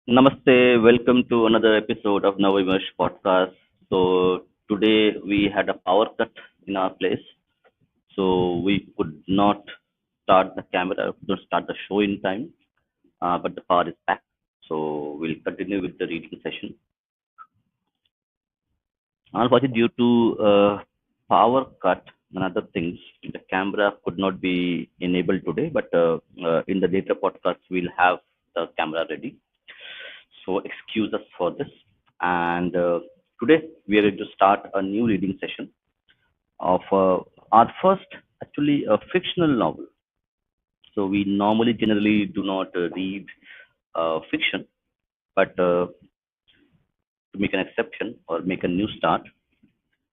Namaste, welcome to another episode of Navimesh podcast. So today we had a power cut in our place, so we could not start the camera, could not start the show in time, but the power is back. So we'll continue with the reading session. Unfortunately, due to power cut and other things, the camera could not be enabled today, but in the later podcast we'll have the camera ready. So excuse us for this. And today we are going to start a new reading session of our first, actually, a fictional novel. So we normally generally do not read fiction, but to make an exception or make a new start,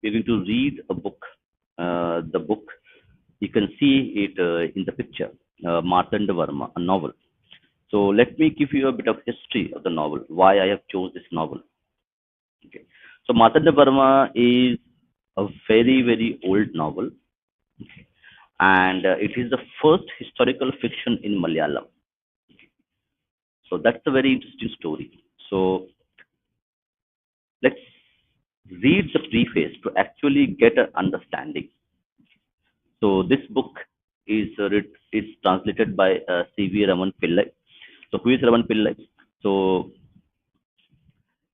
we're going to read a book. The book, you can see it in the picture, Marthanda Varma, a novel. So let me give you a bit of history of the novel, why I have chose this novel. Okay. So Marthanda Varma is a very, very old novel, and it is the first historical fiction in Malayalam. So that's a very interesting story. So let's read the preface to actually get an understanding. So this book is translated by C.V. Raman Pillai. So who is Raman Pillai? So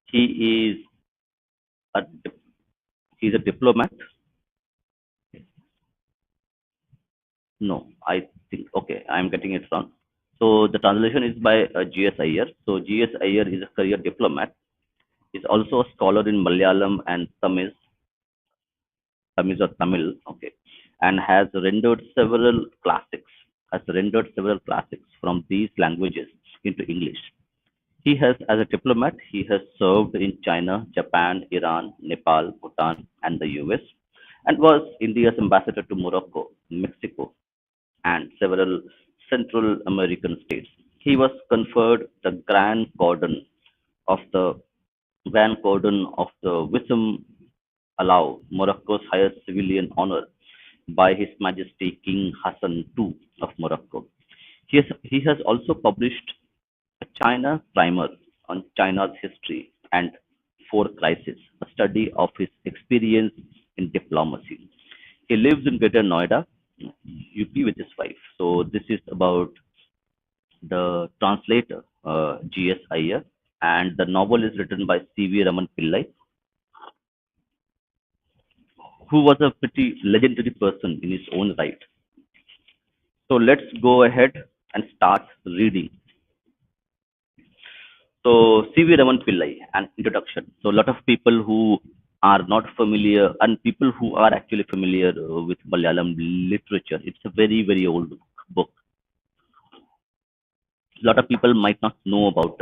he is a he's a diplomat. No, I think, okay, I'm getting it wrong. So the translation is by G.S. Iyer. So G.S. Iyer is a career diplomat. He's also a scholar in Malayalam and Tamil, okay, and has rendered several classics from these languages into English. He has, as a diplomat, he has served in China, Japan, Iran, Nepal, Bhutan, and the US, and was India's ambassador to Morocco, Mexico, and several Central American states. He was conferred the of the Grand Cordon of the Wisdom Allow, Morocco's highest civilian honor, by His Majesty King Hassan II of Morocco. He has also published a China primer on China's history and four crises, a study of his experience in diplomacy. He lives in Greater Noida, UP, with his wife. So this is about the translator, G.S. Iyer, and the novel is written by C.V. Raman Pillai, who was a pretty legendary person in his own right. So let's go ahead and start reading. So C.V. Raman Pillai, an introduction. So a lot of people who are not familiar and people who are actually familiar with Malayalam literature, it's a very, very old book. A lot of people might not know about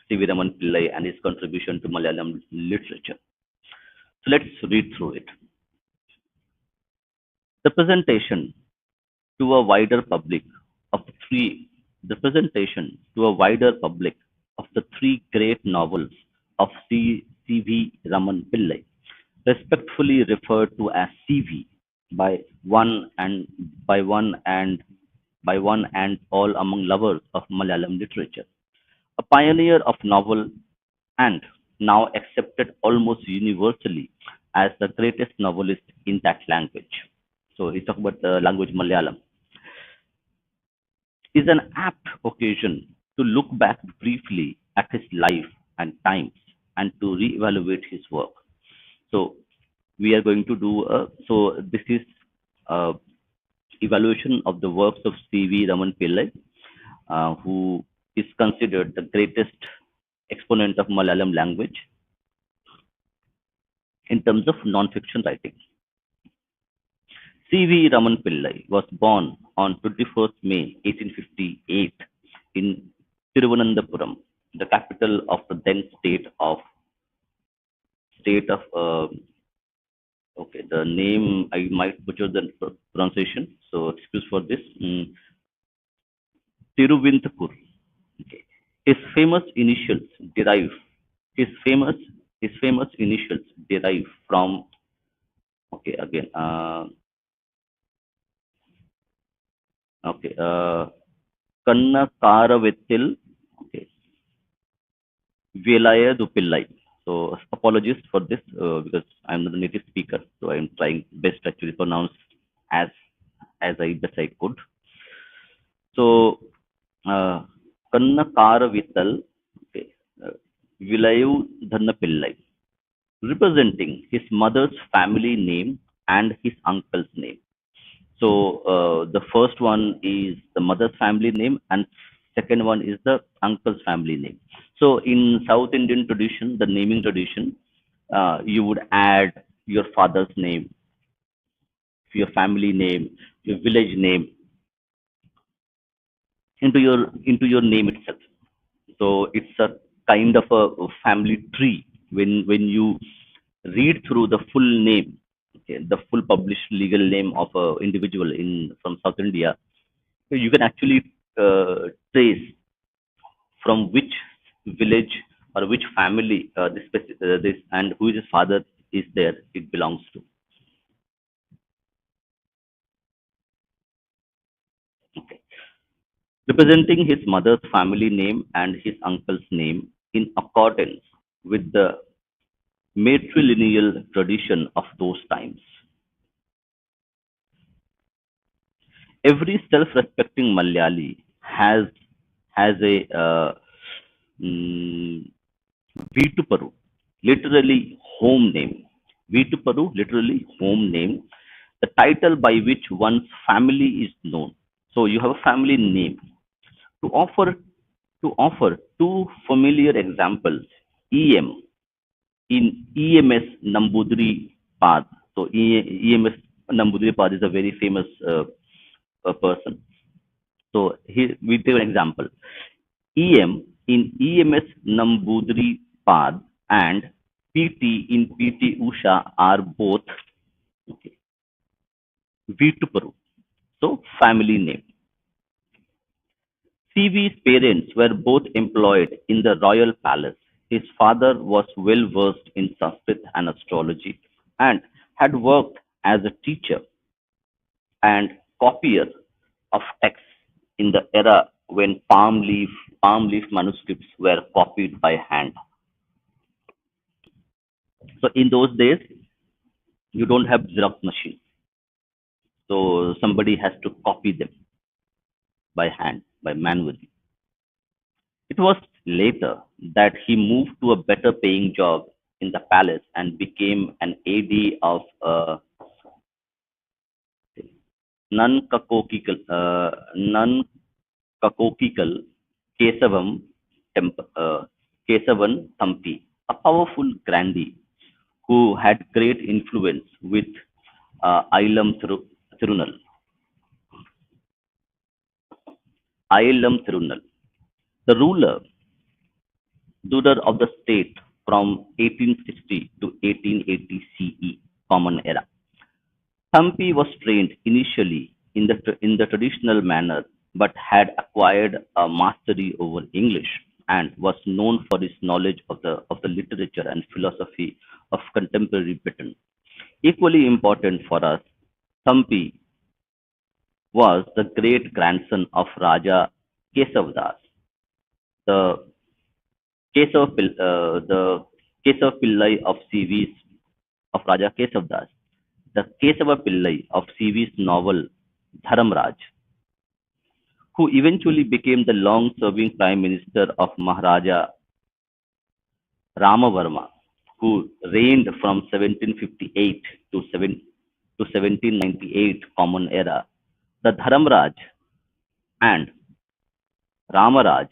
C.V. Raman Pillai and his contribution to Malayalam literature. So let's read through it. The presentation to a wider public of the presentation to a wider public of the three great novels of C.V. Raman Pillai, respectfully referred to as CV by one and by one and by one and all among lovers of Malayalam literature, a pioneer of novel and now accepted almost universally as the greatest novelist in that language. So he's talking about the language Malayalam, is an apt occasion to look back briefly at his life and times and to reevaluate his work. So we are going to do so this is a evaluation of the works of C.V. Raman Pillai, who is considered the greatest exponent of Malayalam language in terms of non-fiction writing. C.V. Raman Pillai was born on 21st May 1858 in Thiruvananthapuram, the capital of the then state of okay, the name I might butcher the pronunciation, so excuse for this. Tiruvinthakur. Okay. His famous initials derive his famous his famous initials derive from, okay, again, okay, Kanna Karavettil, okay, Velayadu Pillai. So apologies for this because I'm not a native speaker, so I'm trying best to actually pronounce as as I best I could. So uh, Kannakara Vittal, okay, uh, Vilayu Dhanna Pillai, representing his mother's family name and his uncle's name. So the first one is the mother's family name, and second one is the uncle's family name. So in South Indian tradition, the naming tradition, you would add your father's name, your family name, your village name into your name itself. So it's a kind of a family tree when you read through the full name, okay, the full published legal name of a individual in from South India. So you can actually trace from which village or which family this and who is his father is there it belongs to. Okay. Representing his mother's family name and his uncle's name in accordance with the matrilineal tradition of those times. Every self-respecting Malayali has a mm, Veetuparu, literally home name. Veetuparu, literally home name, the title by which one's family is known. So you have a family name. To offer two familiar examples, EM in EMS Nambudri Pad. So EMS Nambudri Pad is a very famous person. So here we take an example. EM in EMS Nambudri Pad and PT in PT Usha are both okay, Veetuparu. So family name. CV's parents were both employed in the royal palace. His father was well versed in Sanskrit and astrology and had worked as a teacher and copier of texts in the era when palm leaf manuscripts were copied by hand. So in those days, you don't have Xerox machine, so somebody has to copy them by hand, by manually. It was later that he moved to a better paying job in the palace and became an AD of non-cacochical Kesavam, Kesavan Thampi, a powerful grandee who had great influence with Ailam Thirunal. Ailam Thirunal, the ruler of the state from 1860 to 1880 CE, Common Era. Thampi was trained initially in the traditional manner but had acquired a mastery over English and was known for his knowledge of the literature and philosophy of contemporary Britain. Equally important for us, Thampi was the great grandson of Raja Kesavdas, the the Kesav Pillai of CV's of Raja Kesavdas, the Kesava Pillai of CV's novel Dharamraj, who eventually became the long-serving Prime Minister of Maharaja Ramavarma, who reigned from 1758 to 1798 Common Era. The Dharamraj and Ramaraj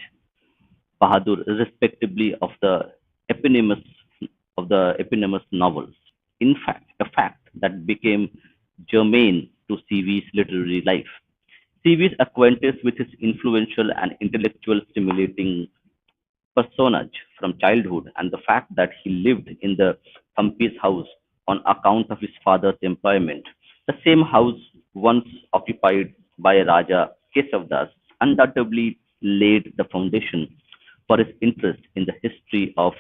Bahadur, respectively, eponymous of the eponymous novels. In fact, a fact that became germane to CV's literary life. CV's acquaintance with his influential and intellectual stimulating personage from childhood and the fact that he lived in the Thampi's house on account of his father's employment. The same house once occupied by Raja Kesavdas undoubtedly laid the foundation for his interest in the history of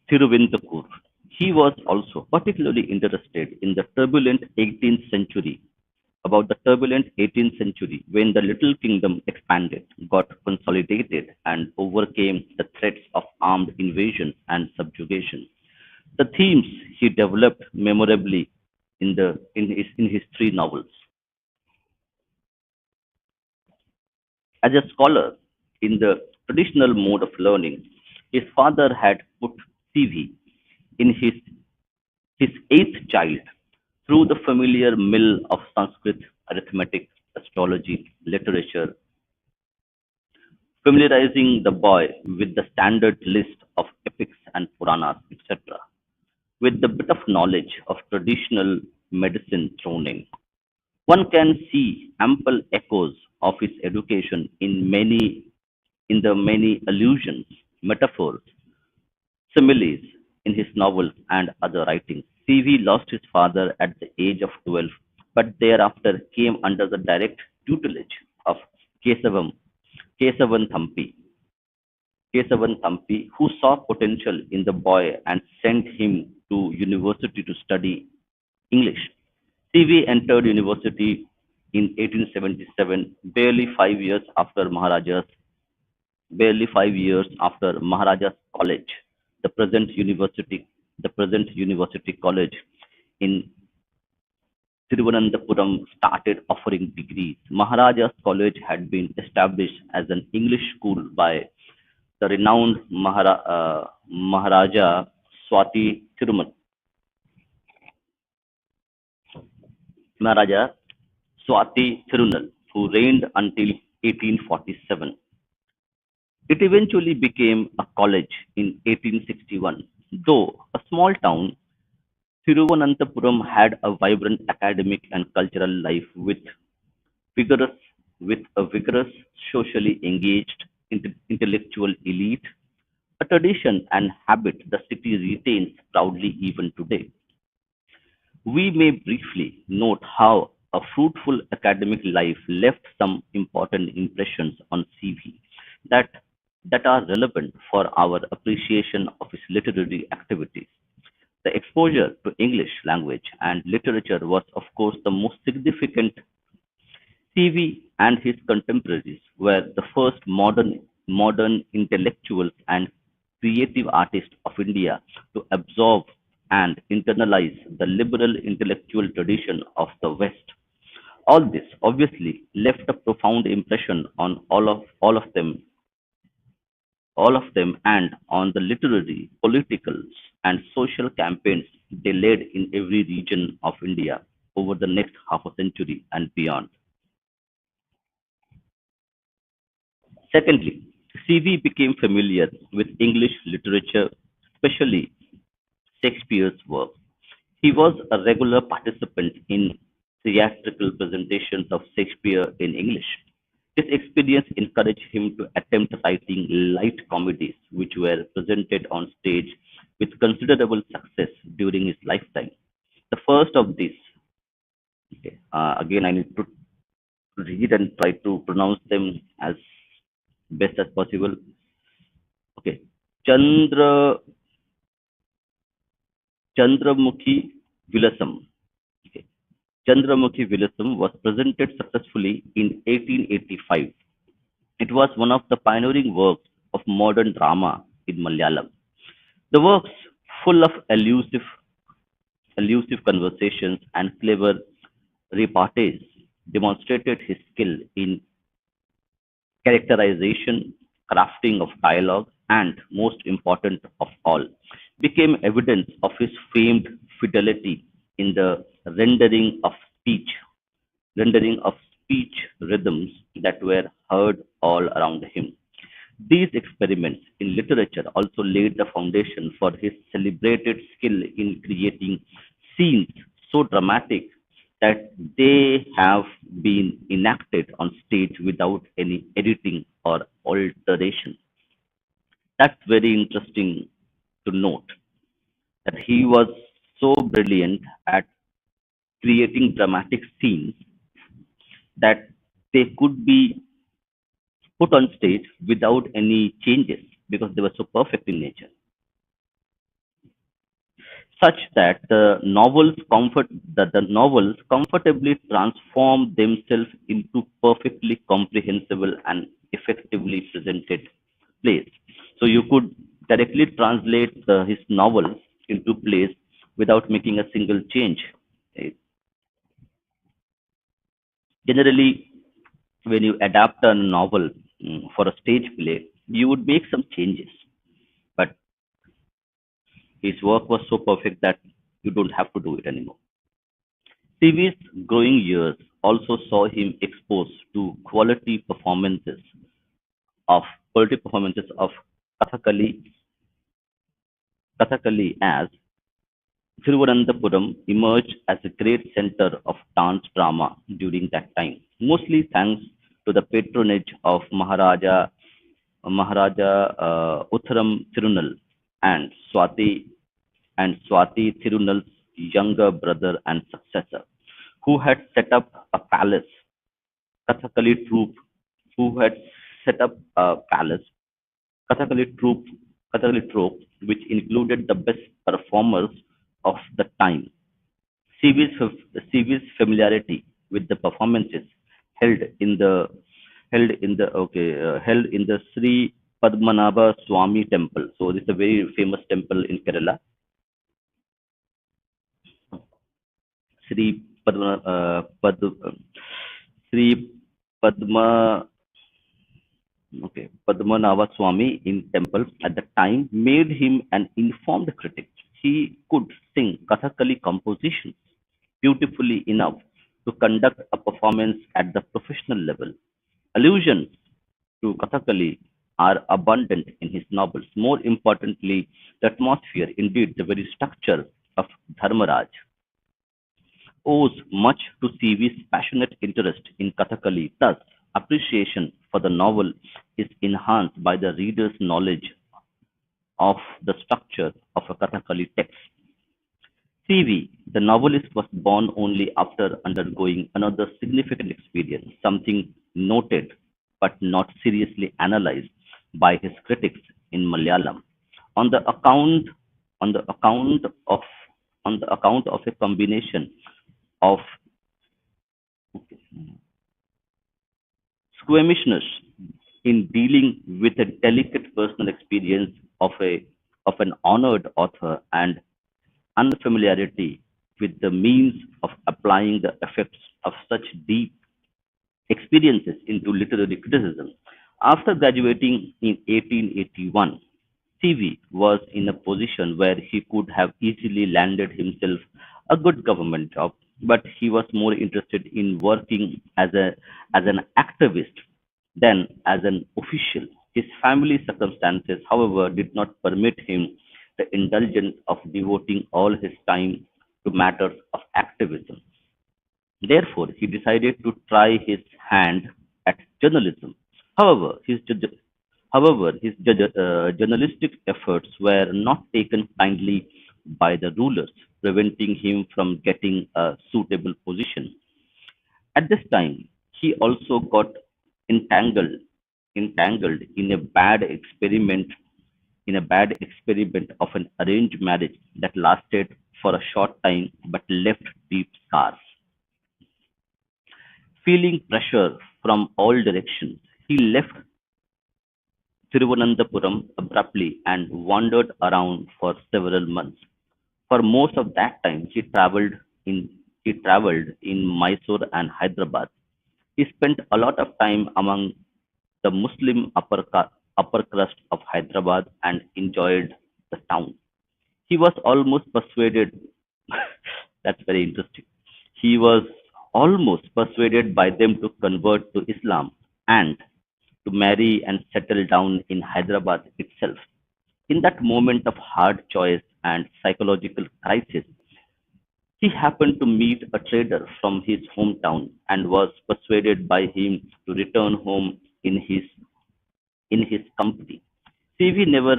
Thiruvindakur. He was also particularly interested in the turbulent 18th century about the turbulent 18th century when the little kingdom expanded, got consolidated, and overcame the threats of armed invasion and subjugation. The themes he developed memorably in his three novels. As a scholar in the traditional mode of learning, his father had put CV in his eighth child through the familiar mill of Sanskrit, arithmetic, astrology, literature, familiarizing the boy with the standard list of epics and Puranas, etc., with the bit of knowledge of traditional medicine thrown in. One can see ample echoes of his education in the many allusions, metaphors, similes in his novels and other writings. C.V. lost his father at the age of 12, but thereafter came under the direct tutelage of Kesavam, Kesavan Thampi, Kesavan Thampi, who saw potential in the boy and sent him to university to study English. C.V. entered university in 1877, barely 5 years after Maharaja's College, the present university college in Thiruvananthapuram started offering degrees. Maharaja's College had been established as an English school by the renowned Maharaja Swati Thirumal, Maharaja Swati Thirunal, who reigned until 1847. It eventually became a college in 1861. Though a small town, Thiruvananthapuram had a vibrant academic and cultural life vigorous, with a vigorous, socially engaged intellectual elite, a tradition and habit the city retains proudly even today. We may briefly note how a fruitful academic life left some important impressions on CV that, that are relevant for our appreciation of his literary activities. The exposure to English language and literature was, of course, the most significant. CV and his contemporaries were the first modern intellectuals and creative artists of India to absorb and internalize the liberal intellectual tradition of the West. All this obviously left a profound impression on all of them and on the literary, political, and social campaigns they led in every region of India over the next half a century and beyond. Secondly, CV became familiar with English literature, especially Shakespeare's work. He was a regular participant in theatrical presentations of Shakespeare in English. This experience encouraged him to attempt writing light comedies, which were presented on stage with considerable success during his lifetime. The first of these, okay, again, I need to read and try to pronounce them as best as possible. Okay, Chandra Chandramukhi Vilasam. Okay. Chandramukhi Vilasam was presented successfully in 1885. It was one of the pioneering works of modern drama in Malayalam. The works, full of elusive conversations and clever repartees, demonstrated his skill in characterization, crafting of dialogue, and most important of all, became evidence of his famed fidelity in the speech, rendering of speech rhythms that were heard all around him. These experiments in literature also laid the foundation for his celebrated skill in creating scenes so dramatic that they have been enacted on stage without any editing or alteration. That's very interesting to note that he was so brilliant at creating dramatic scenes that they could be put on stage without any changes because they were so perfect in nature. such that the novels comfortably transform themselves into perfectly comprehensible and effectively presented plays. So you could directly translate his novels into plays without making a single change. Eh, Generally, when you adapt a novel for a stage play, you would make some changes, but his work was so perfect that you don't have to do it anymore. TV's growing years also saw him exposed to of quality performances of Kathakali, Kathakali as Thiruvananthapuram emerged as a great center of dance drama during that time, mostly thanks to the patronage of Maharaja Uttaram Thirunal and Swati Thirunal's younger brother and successor, who had set up a palace Kathakali troupe who had set up a palace, Kathakali troupe, Kathakali troupe, which included the best performers of the time. CV's familiarity with the performances held in the held in the Sri Padmanabha Swami temple. So this is a very famous temple in Kerala. Sri Sri Padma Padmanabha Swami in temple at the time made him an informed critic. He could sing Kathakali compositions beautifully enough to conduct a performance at the professional level. Allusions to Kathakali are abundant in his novels. More importantly, the atmosphere, indeed the very structure of Dharmaraj, owes much to CV's passionate interest in Kathakali. Thus, appreciation for the novel is enhanced by the reader's knowledge of the structure of a Kathakali text. CV, the novelist, was born only after undergoing another significant experience, something noted but not seriously analyzed by his critics in Malayalam. On the account, on the account of, on the account of a combination of squeamishness in dealing with a delicate personal experience of an honored author and unfamiliarity with the means of applying the effects of such deep experiences into literary criticism. After graduating in 1881, CV was in a position where he could have easily landed himself a good government job, but he was more interested in working as an activist than as an official. His family circumstances, however, did not permit him the indulgence of devoting all his time to matters of activism. Therefore, he decided to try his hand at journalism. However, his journalistic efforts were not taken kindly by the rulers, preventing him from getting a suitable position. At this time, he also got entangled entangled in a bad experiment of an arranged marriage that lasted for a short time but left deep scars. Feeling pressure from all directions, he left Thiruvananthapuram abruptly and wandered around for several months. For most of that time, in he traveled in Mysore and Hyderabad. He spent a lot of time among the Muslim upper crust of Hyderabad and enjoyed the town. He was almost persuaded, that's very interesting. He was almost persuaded by them to convert to Islam and to marry and settle down in Hyderabad itself. In that moment of hard choice and psychological crisis, he happened to meet a trader from his hometown and was persuaded by him to return home in his company. CV never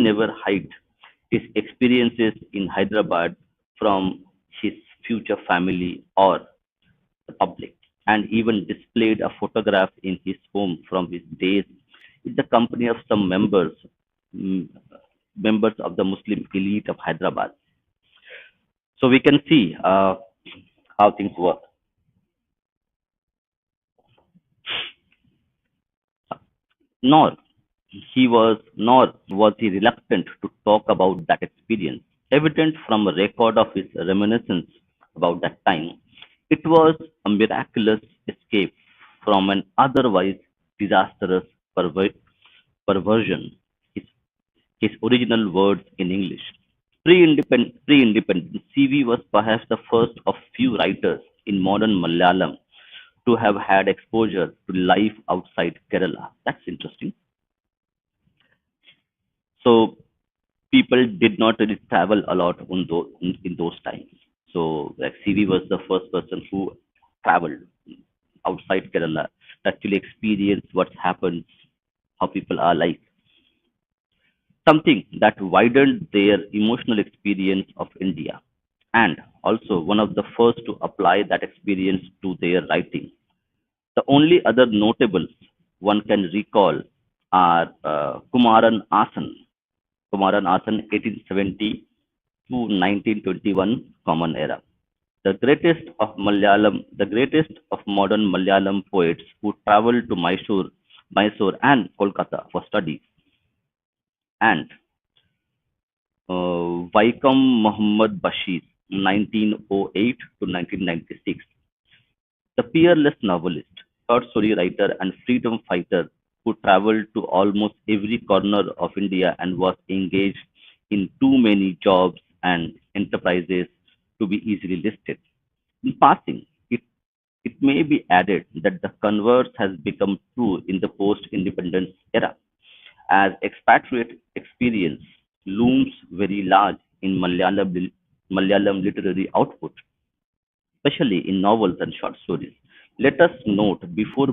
never hid his experiences in Hyderabad from his future family or the public, and even displayed a photograph in his home from his days in the company of some members. mm, members of the Muslim elite of Hyderabad. So we can see how things work. Nor nor was he reluctant to talk about that experience. Evident from a record of his reminiscence about that time, it was a miraculous escape from an otherwise disastrous perver- perversion. His, his original words in English. Pre-independence, CV was perhaps the first of few writers in modern Malayalam to have had exposure to life outside Kerala. That's interesting. So people did not really travel a lot in those times. So like CV was the first person who traveled outside Kerala to actually experience what happens, how people are like, something that widened their emotional experience of India, and also one of the first to apply that experience to their writing. The only other notables one can recall are Kumaran Asan 1870 to 1921 Common Era. The greatest of modern Malayalam poets who traveled to Mysore and Kolkata for studies, and Vaikom Muhammad Bashir, 1908 to 1996, the peerless novelist, short story writer, and freedom fighter who traveled to almost every corner of India and was engaged in too many jobs and enterprises to be easily listed. In passing, it may be added that the converse has become true in the post-independence era, as expatriate experience looms very large in Malayalam literary output, especially in novels and short stories. Let us note before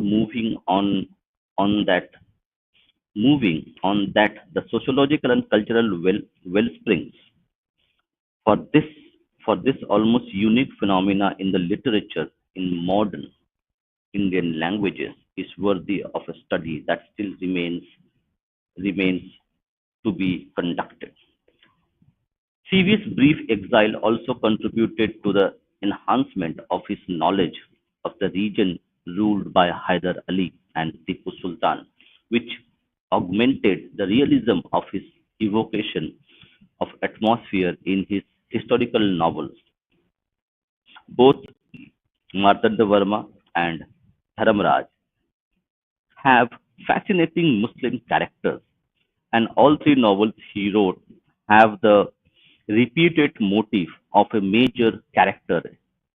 on that moving on that the sociological and cultural wellsprings for this for this almost unique phenomena in the literature in modern Indian languages is worthy of a study that still remains to be conducted. CV's brief exile also contributed to the enhancement of his knowledge of the region ruled by Hyder Ali and Tipu Sultan, which augmented the realism of his evocation of atmosphere in his historical novels. Both Marthandavarma and Dharamraj have fascinating Muslim characters, and all three novels he wrote have the repeated motif of a major character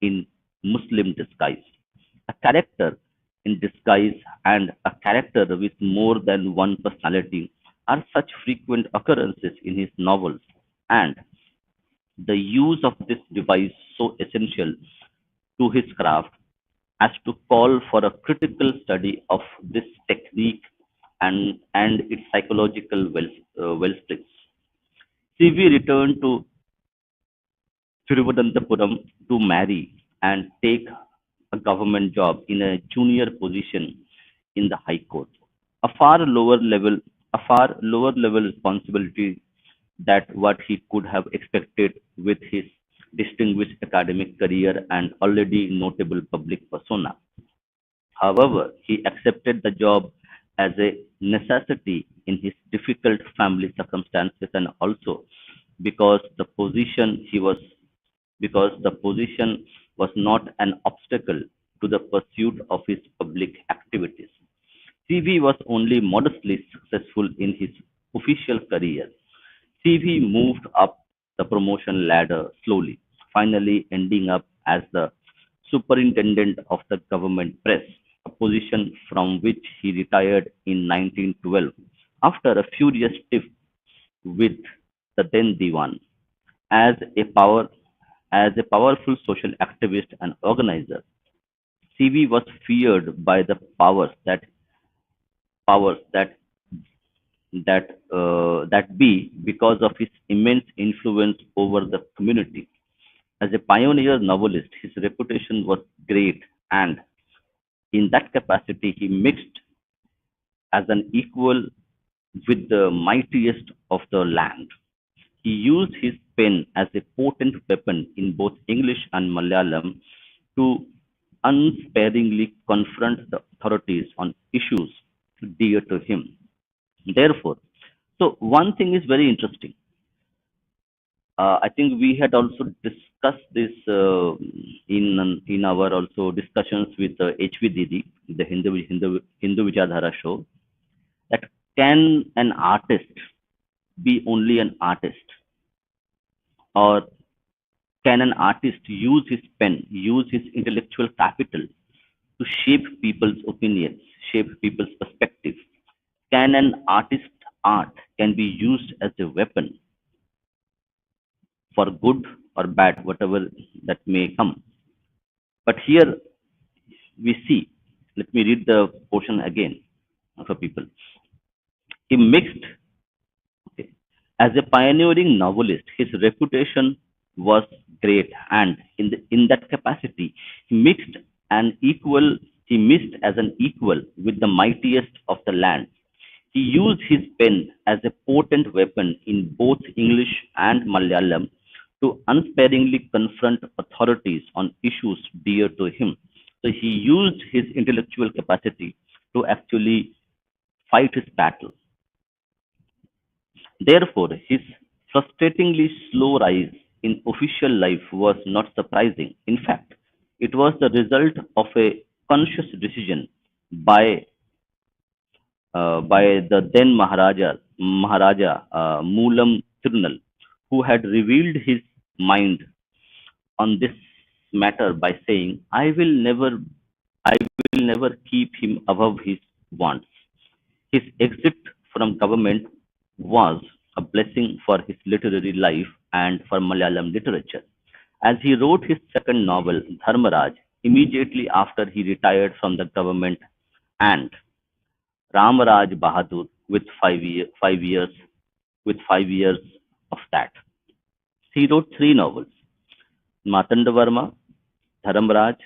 in Muslim disguise. A character in disguise and a character with more than one personality are such frequent occurrences in his novels, and the use of this device so essential to his craft as to call for a critical study of this technique and its psychological wellsprings. CV returned to Thiruvananthapuram to marry and take a government job in a junior position in the High Court. A far lower level, a far lower level responsibility that what he could have expected with his distinguished academic career and already notable public persona. However, he accepted the job as a necessity in his difficult family circumstances and also because the position he was because the position was not an obstacle to the pursuit of his public activities. CV was only modestly successful in his official career. CV moved up the promotion ladder slowly, finally ending up as the superintendent of the government press, a position from which he retired in 1912 after a furious tiff with the then Diwan. As a power as a powerful social activist and organizer, CV was feared by the powers that be because of his immense influence over the community. As a pioneer novelist, his reputation was great, and in that capacity, he mixed as an equal with the mightiest of the land. He used his pen as a potent weapon in both English and Malayalam to unsparingly confront the authorities on issues dear to him. Therefore, so one thing is very interesting. I think we had also discussed this in our also discussions with HV Didi, the Hindu Vichardhara show. That can an artist be only an artist, or can an artist use his pen, use his intellectual capital to shape people's opinions, shape people's perspective? Can an artist's art can be used as a weapon for good or bad, whatever that may come? But here we see, let me read the portion again for people. He mixed, okay, as a pioneering novelist, his reputation was great, and in that capacity, he mixed an equal, he mixed as an equal with the mightiest of the land. He used his pen as a potent weapon in both English and Malayalam to unsparingly confront authorities on issues dear to him. So he used his intellectual capacity to actually fight his battle. Therefore, his frustratingly slow rise in official life was not surprising. In fact, it was the result of a conscious decision by by the then Maharaja Moolam Tirunal, who had revealed his mind on this matter by saying, I will never keep him above his wants. His exit from government was a blessing for his literary life and for Malayalam literature. As he wrote his second novel, Dharmaraj, immediately after he retired from the government, and Ramaraj Bahadur with 5 years with 5 years of that. He wrote three novels, Marthandavarma, Dharamraj,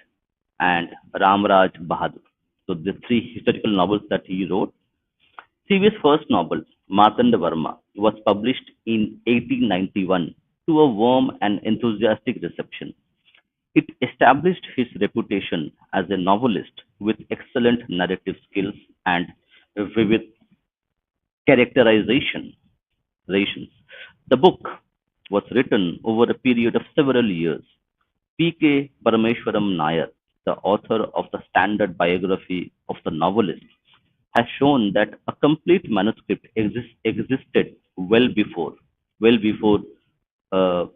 and Ramraj Bahadur. So the three historical novels that he wrote. His first novel, Marthandavarma, was published in 1891 to a warm and enthusiastic reception. It established his reputation as a novelist with excellent narrative skills and vivid characterization. The book was written over a period of several years. P.K. Parameshwaram Nair, the author of the standard biography of the novelist, has shown that a complete manuscript existed well before, uh,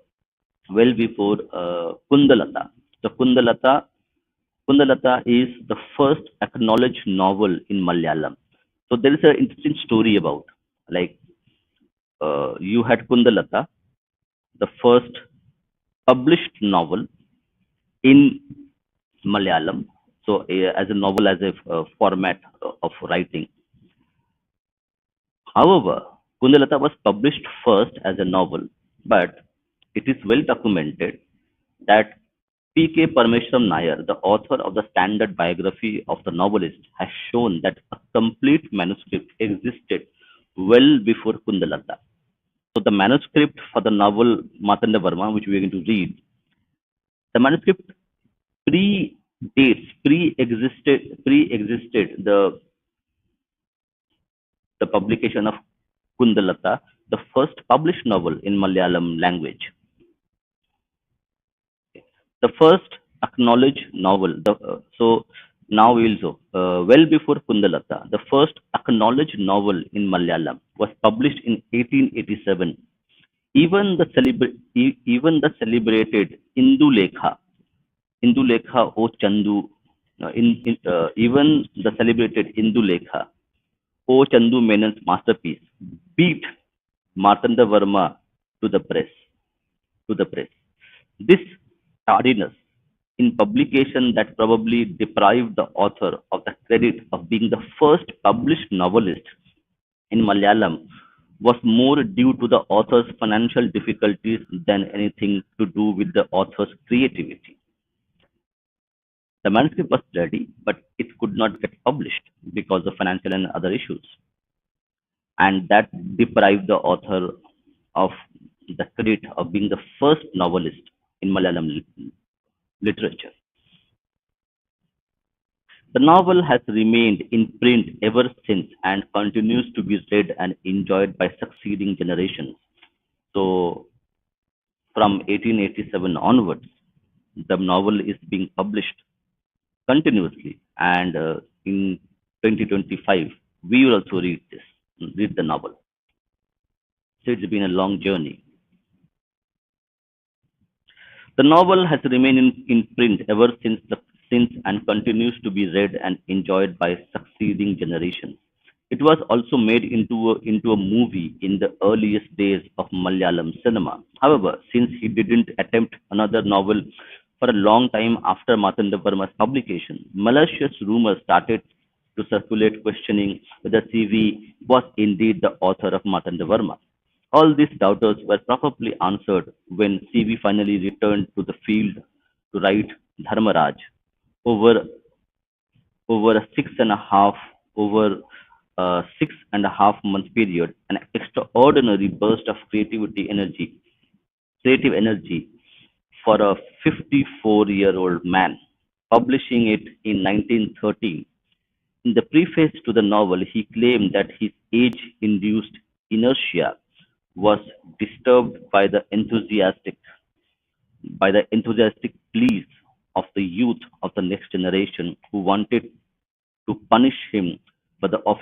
Kundalata. The Kundalata is the first acknowledged novel in Malayalam. So there is an interesting story about, like, you had Kundalata, the first published novel in Malayalam. So, as a novel, as a format of writing. However, Kundalata was published first as a novel, but it is well documented that P.K. Parameshwaram Nair, the author of the standard biography of the novelist, has shown that a complete manuscript existed well before Kundalata. So, the manuscript for the novel Marthandavarma, which we are going to read, the manuscript pre-existed the publication of Kundalata, the first published novel in Malayalam language. The first acknowledged novel. So now also, well before Kundalata, the first acknowledged novel in Malayalam was published in 1887. Even the celebrated Indulekha O Chandu, even the celebrated Indulekha O Chandu Menon's masterpiece beat Marthanda Varma to the press. To the press. This tardiness in publication that probably deprived the author of the credit of being the first published novelist in Malayalam was more due to the author's financial difficulties than anything to do with the author's creativity. The manuscript was ready, but it could not get published because of financial and other issues. and that deprived the author of the credit of being the first novelist in Malayalam literature. The novel has remained in print ever since and continues to be read and enjoyed by succeeding generations. So, from 1887 onwards, the novel is being published continuously, and in 2025, we will also read the novel. So, it's been a long journey. The novel has remained in print ever since and continues to be read and enjoyed by succeeding generations. It was also made into a movie in the earliest days of Malayalam cinema. However, since he didn't attempt another novel for a long time after Marthanda Varma's publication, malicious rumors started to circulate questioning whether CV was indeed the author of Marthanda Varma. All these doubters were probably answered when CV finally returned to the field to write Dharmaraj over over a six and a half month period, an extraordinary burst of creative energy for a 54-year-old man. Publishing it in 1913, in the preface to the novel, he claimed that his age-induced inertia was disturbed by the enthusiastic pleas of the youth of the next generation who wanted to punish him for the of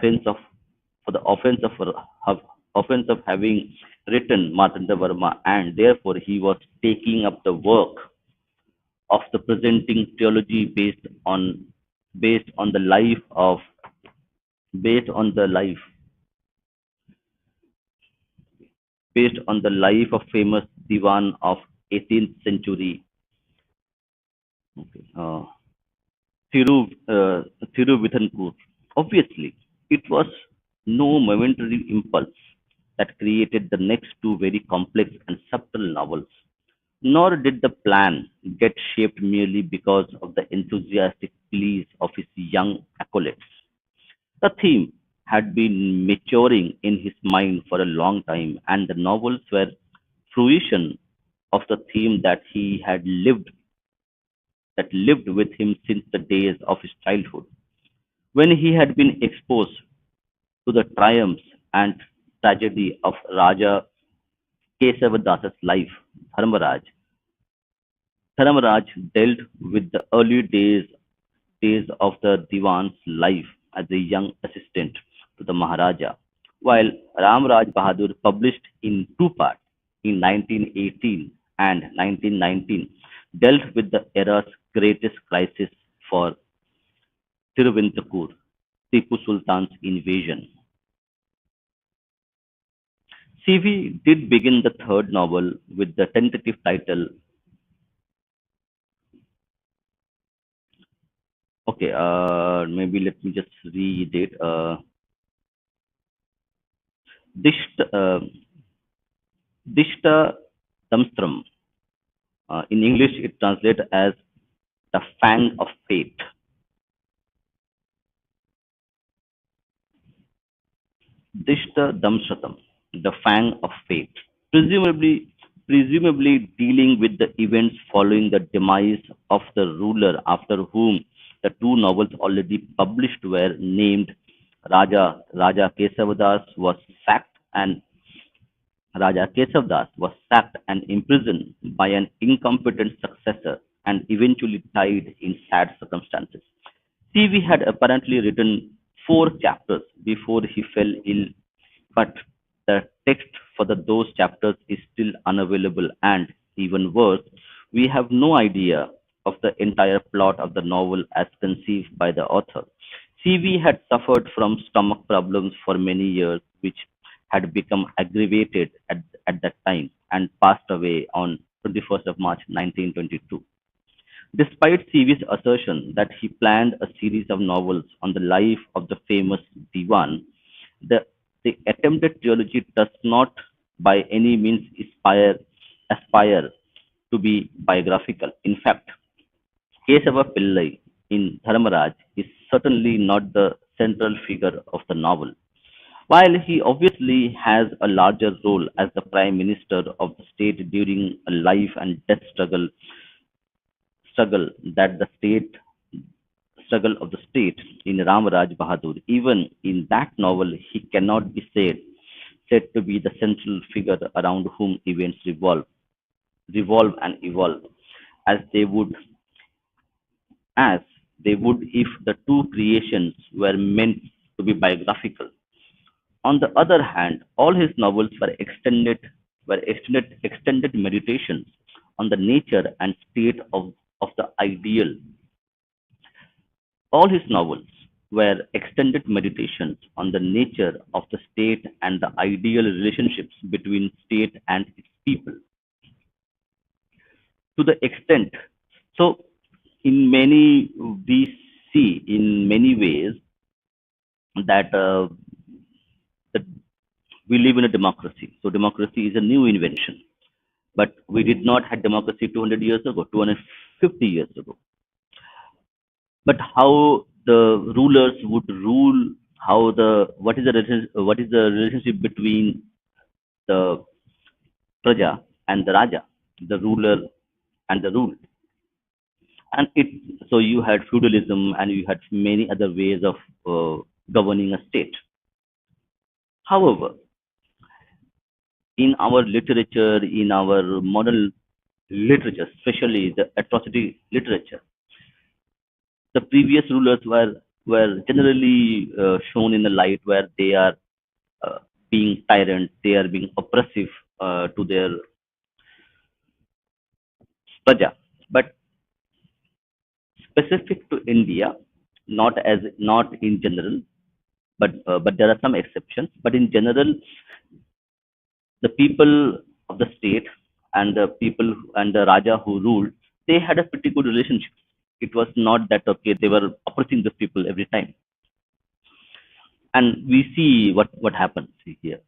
offense of having written Marthanda Varma, and therefore he was taking up the work of the presenting theology based on the life of based on the life based on the life of famous divan of 18th century, okay, Thiruvitankur. Obviously, it was no momentary impulse that created the next two very complex and subtle novels, nor did the plan get shaped merely because of the enthusiastic pleas of his young acolytes. The theme had been maturing in his mind for a long time, and the novels were fruition of the theme that lived with him since the days of his childhood, when he had been exposed to the triumphs and tragedy of Raja Kesavadasa's life. Dharmaraj. Dharmaraj dealt with the days of the Diwan's life as a young assistant to the Maharaja, while Ramraj Bahadur published in two parts in 1918 and 1919 dealt with the era's greatest crisis for Tiruventrakur, Tipu Sultan's invasion. CV did begin the third novel with the tentative title. Okay, maybe let me just read it. Dishta, Dishta Damstram. In English, it translates as the fang of fate. Dishta Damstratam, the fang of fate. Presumably, presumably dealing with the events following the demise of the ruler after whom the two novels already published were named. Raja Kesavadas was sacked and Raja Kesavdas was sacked and imprisoned by an incompetent successor and eventually died in sad circumstances. CV had apparently written four chapters before he fell ill, but the text for those chapters is still unavailable, and even worse, we have no idea of the entire plot of the novel as conceived by the author. CV had suffered from stomach problems for many years, which had become aggravated at that time and passed away on 21st of March 1922. Despite CV's assertion that he planned a series of novels on the life of the famous Diwan, the, the attempted trilogy does not by any means aspire to be biographical. In fact, Kesava Pillai in Dharmaraj is certainly not the central figure of the novel. While he obviously has a larger role as the Prime Minister of the state during a life and death struggle that the state struggle of the state in Ramaraj Bahadur, even in that novel he cannot be said to be the central figure around whom events revolve and evolve as they would as they would if the two creations were meant to be biographical. On the other hand, all his novels were extended meditations on the nature and state of the ideal. All his novels were extended meditations on the nature of the state and the ideal relationships between state and its people. To the extent, so in many we see in many ways that that we live in a democracy. So democracy is a new invention, but we did not have democracy 200 years ago, 250 years ago. But how the rulers would rule, how the what is the relationship between the praja and the raja, the ruler and the ruled, and it so you had feudalism and you had many other ways of governing a state. However, in our literature, in our modern literature, especially the atrocity literature, the previous rulers were generally shown in the light where they are uh, being tyrant, they are being oppressive to their praja. But specific to India, not in general, but there are some exceptions. But in general, the people of the state and the people and the Raja who ruled, they had a pretty good relationship. It was not that okay, they were oppressing the people every time. And we see what happens here.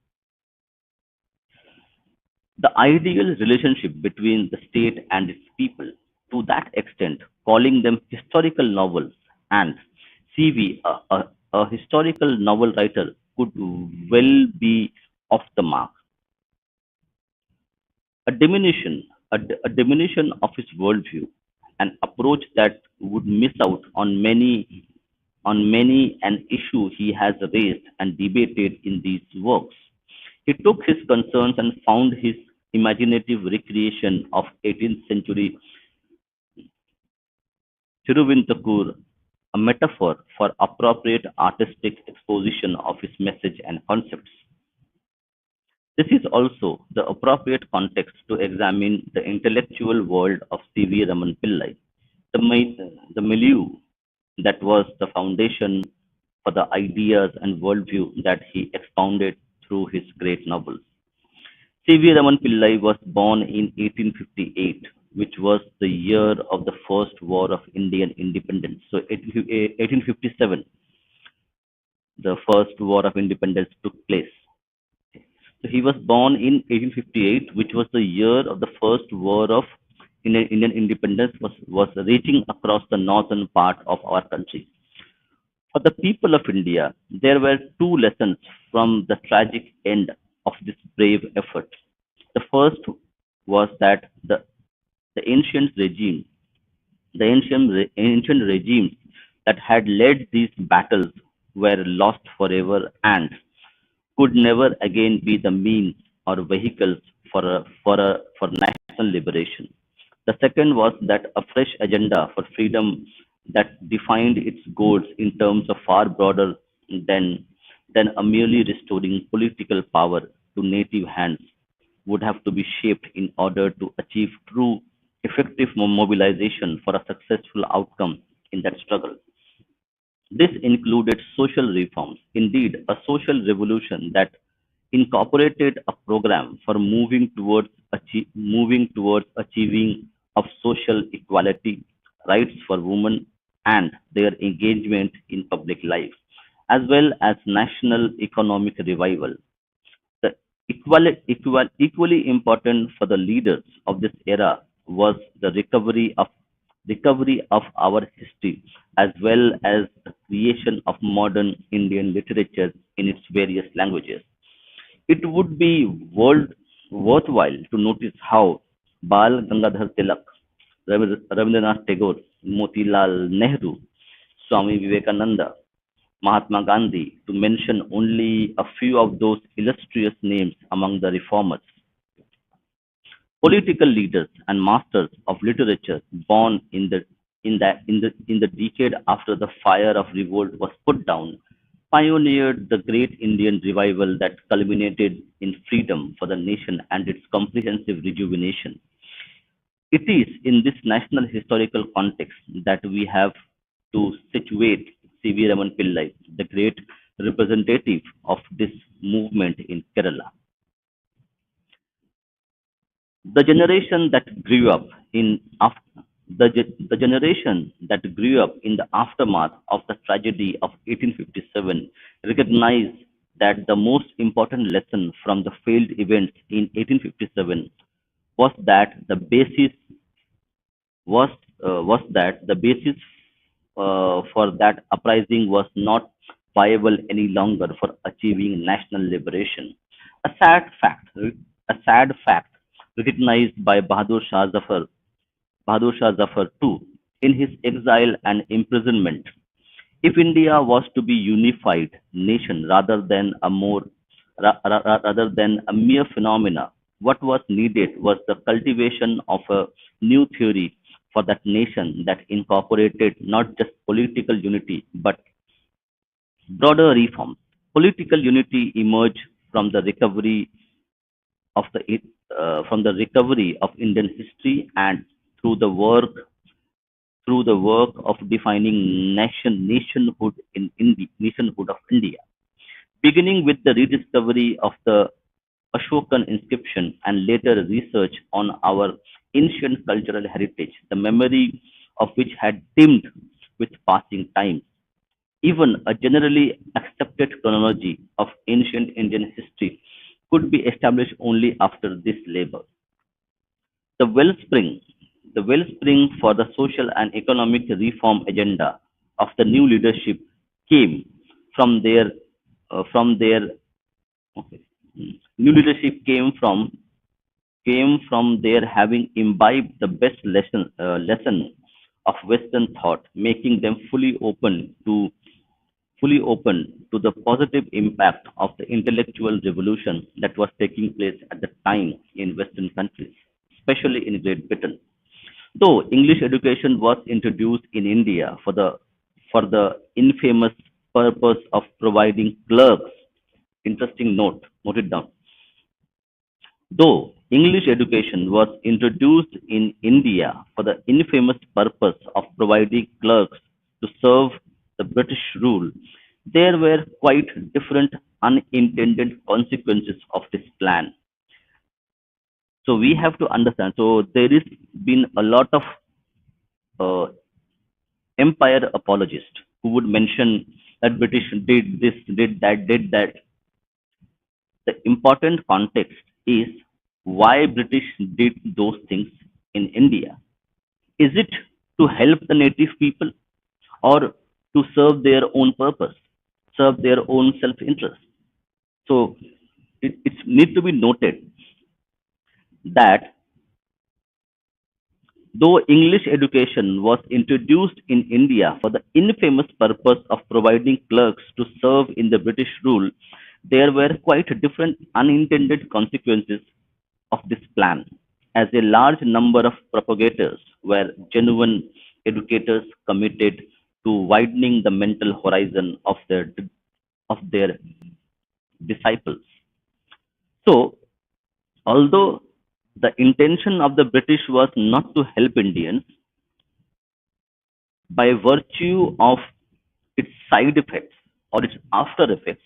The ideal relationship between the state and its people, to that extent, calling them historical novels, and CV, a historical novel writer, could well be off the mark. A diminution of his worldview, an approach that would miss out on many an issue he has raised and debated in these works. He took his concerns and found his imaginative recreation of 18th century Thiruvintakur a metaphor for appropriate artistic exposition of his message and concepts. This is also the appropriate context to examine the intellectual world of C.V. Raman Pillai, the milieu that was the foundation for the ideas and worldview that he expounded through his great novels. C.V. Raman Pillai was born in 1858, which was the year of the First War of Indian Independence. So 1857, the First War of Independence took place. So he was born in 1858, which was the year of the First War of Indian Independence was raging across the northern part of our country. For the people of India, there were two lessons from the tragic end of this brave effort. The first was that the ancient regime, the ancient regimes that had led these battles were lost forever and could never again be the means or vehicles for national liberation. The second was that a fresh agenda for freedom that defined its goals in terms of far broader than than a merely restoring political power to native hands would have to be shaped in order to achieve true effective mobilization for a successful outcome in that struggle. This included social reforms, indeed, a social revolution that incorporated a program for moving towards achieving of social equality, rights for women, and their engagement in public life, as well as national economic revival. The equally important for the leaders of this era was the recovery of recovery of our history, as well as the creation of modern Indian literature in its various languages. It would be worthwhile to notice how Bal Gangadhar Tilak, Rabindranath Tagore, Motilal Nehru, Swami Vivekananda, Mahatma Gandhi, to mention only a few of those illustrious names among the reformers, political leaders and masters of literature born in the decade after the fire of revolt was put down, pioneered the great Indian revival that culminated in freedom for the nation and its comprehensive rejuvenation. It is in this national historical context that we have to situate C.V. Raman Pillai, the great representative of this movement in Kerala. The generation that grew up in the generation that grew up in the aftermath of the tragedy of 1857 recognized that the most important lesson from the failed events in 1857 was that the basis was that the basis for that uprising was not viable any longer for achieving national liberation. A sad fact, a sad fact recognized by Bahadur Shah Zafar too, in his exile and imprisonment. If India was to be unified nation rather than a mere phenomena, what was needed was the cultivation of a new theory for that nation that incorporated not just political unity but broader reforms. Political unity emerged from the recovery of recovery of Indian history and through the work through the work of defining nationhood of India, beginning with the rediscovery of the Ashokan inscription and later research on our ancient cultural heritage, the memory of which had dimmed with passing time. Even a generally accepted chronology of ancient Indian history could be established only after this labor. The wellspring, the wellspring for the social and economic reform agenda of the new leadership came from their okay, new leadership came from their having imbibed the best lesson of Western thought, making them fully open to the positive impact of the intellectual revolution that was taking place at the time in Western countries, especially in Great Britain. Though English education was introduced in India for the infamous purpose of providing clerks, interesting note, note it down. Though English education was introduced in India for the infamous purpose of providing clerks to serve the British rule, there were quite different unintended consequences of this plan. So we have to understand. So there is been a lot of uh, empire apologists who would mention that British did this, did that. The important context is why British did those things in India. Is it to help the native people or to serve their own purpose, serve their own self-interest? So it needs to be noted that though English education was introduced in India for the infamous purpose of providing clerks to serve in the British rule, there were quite different unintended consequences of this plan, as a large number of propagators were genuine educators committed to widening the mental horizon of their disciples. So, although the intention of the British was not to help Indians, by virtue of its side effects or its after effects,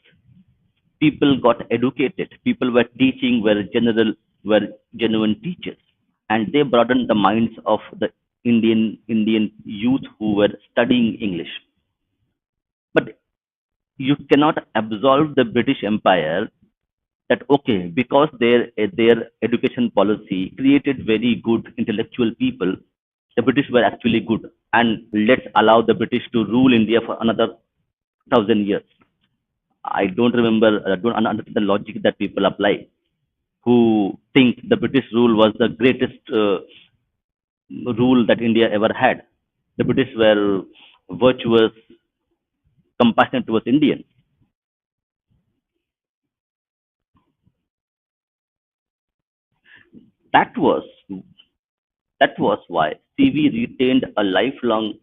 people got educated. People were teaching, were genuine teachers, and they broadened the minds of the Indian youth who were studying English. But you cannot absolve the British Empire that okay, because their education policy created very good intellectual people, The British were actually good, and let's allow the British to rule India for another 1,000 years. I don't remember, don't understand the logic that people apply who think the British rule was the greatest rule that India ever had. The British were virtuous, compassionate towards Indians. That was that was why CV retained a lifelong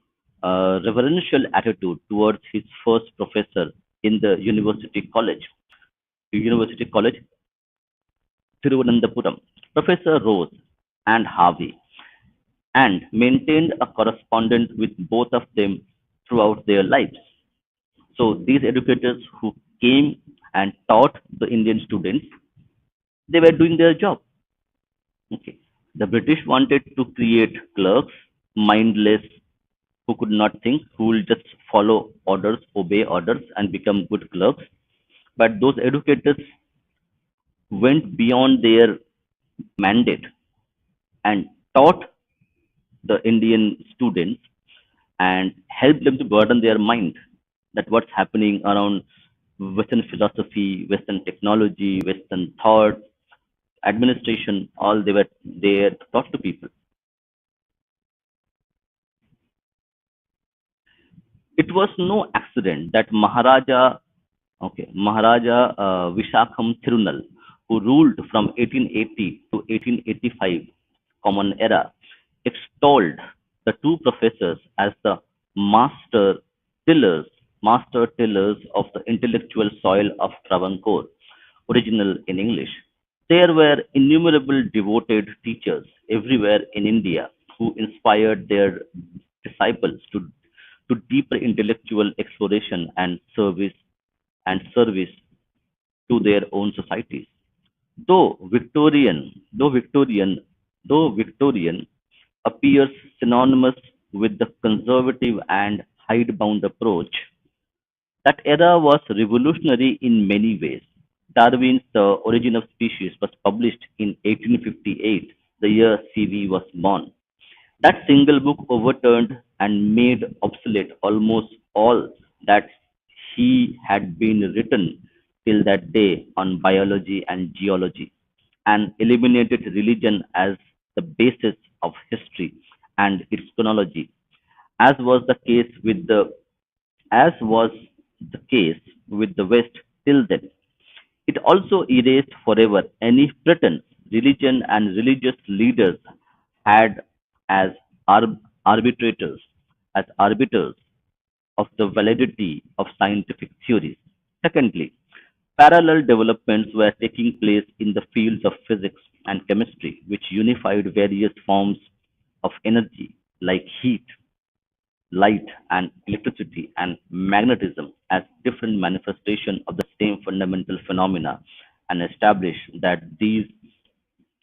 reverential attitude towards his first professor in the University College, Thiruvananthapuram, Professor Rose and Harvey, and maintained a correspondence with both of them throughout their lives. So these educators who came and taught the Indian students, they were doing their job. Okay. The British wanted to create clerks, mindless, who could not think, who will just follow orders, obey orders, and become good clerks. But those educators went beyond their mandate and taught the Indian students and helped them to broaden their mind that what's happening around Western philosophy, Western technology, Western thought, administration, all they were there to talk to people. It was no accident that Maharaja Vishakham Thirunal, who ruled from 1880 to 1885, Common Era, extolled the two professors as the master tillers, master tillers of the intellectual soil of Travancore, original in English. There were innumerable devoted teachers everywhere in India who inspired their disciples to deeper intellectual exploration and service to their own societies. Though Victorian, though Victorian, though Victorian appears synonymous with the conservative and hidebound approach, that era was revolutionary in many ways. Darwin's The Origin of Species was published in 1858, the year CV was born. That single book overturned and made obsolete almost all that he had been written till that day on biology and geology, and eliminated religion as the basis of history and its chronology, as was the case with the as was the case with the West till then. It also erased forever any pretense religion and religious leaders had as arbitrators, as arbiters of the validity of scientific theories. Secondly, parallel developments were taking place in the fields of physics and chemistry, which unified various forms of energy like heat, light, and electricity and magnetism as different manifestations of the same fundamental phenomena, and established that these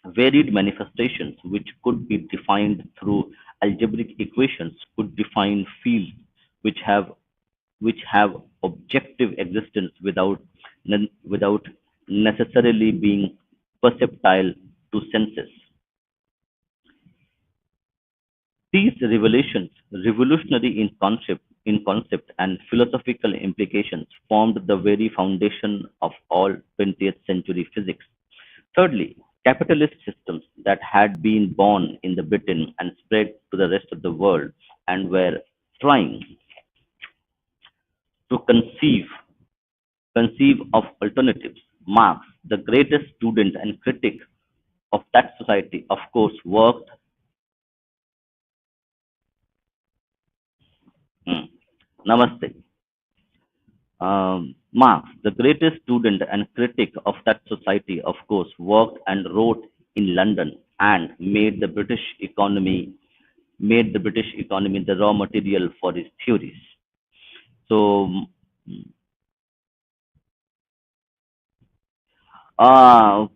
varied manifestations, which could be defined through algebraic equations, could define fields which have objective existence without necessarily being perceptible to senses. These revelations, revolutionary in concept and philosophical implications, formed the very foundation of all 20th century physics. Thirdly, capitalist systems that had been born in the Britain and spread to the rest of the world and were trying to conceive of alternatives. Marx, the greatest student and critic of that society, of course, worked. Hmm, Namaste. Marx, the greatest student and critic of that society, of course, worked and wrote in London and made the British economy the raw material for his theories. So, uh,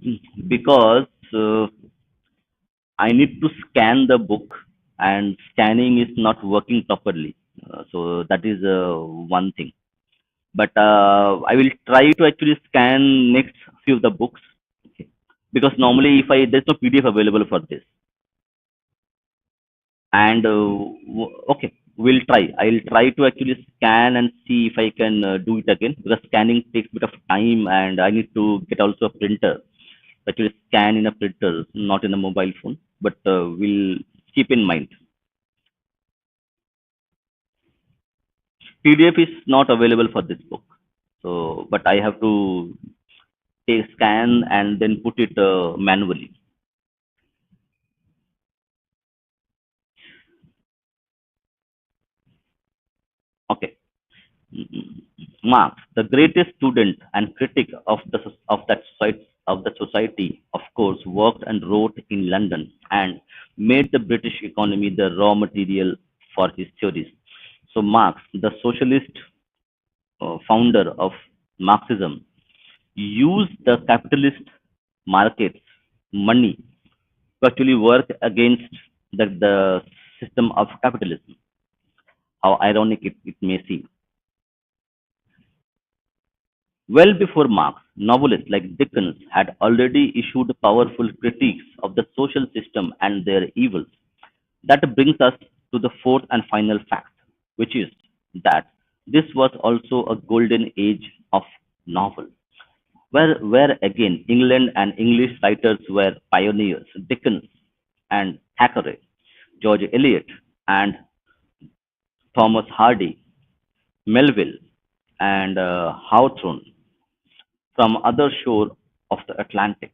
because I need to scan the book, and scanning is not working properly. So that is one thing. But I will try to actually scan next few of the books. Okay. Because normally, if I there's no PDF available for this, And okay, we'll try. I'll try to actually scan and see if I can do it again, because scanning takes a bit of time, and I need to get also a printer, actually scan in a printer, not in a mobile phone. But we'll keep in mind, PDF is not available for this book. So but I have to take scan and then put it manually. Okay. Mm, Marx, the greatest student and critic of the society, of course, worked and wrote in London and made the British economy the raw material for his theories. So Marx, the socialist founder of Marxism, used the capitalist markets, money, to actually work against the system of capitalism. How ironic it may seem. Well before Marx, novelists like Dickens had already issued powerful critiques of the social system and their evils. That brings us to the fourth and final fact, which is that this was also a golden age of novel, where again England and English writers were pioneers. Dickens and Thackeray, George Eliot and Thomas Hardy, Melville and Hawthorne from other shore of the Atlantic,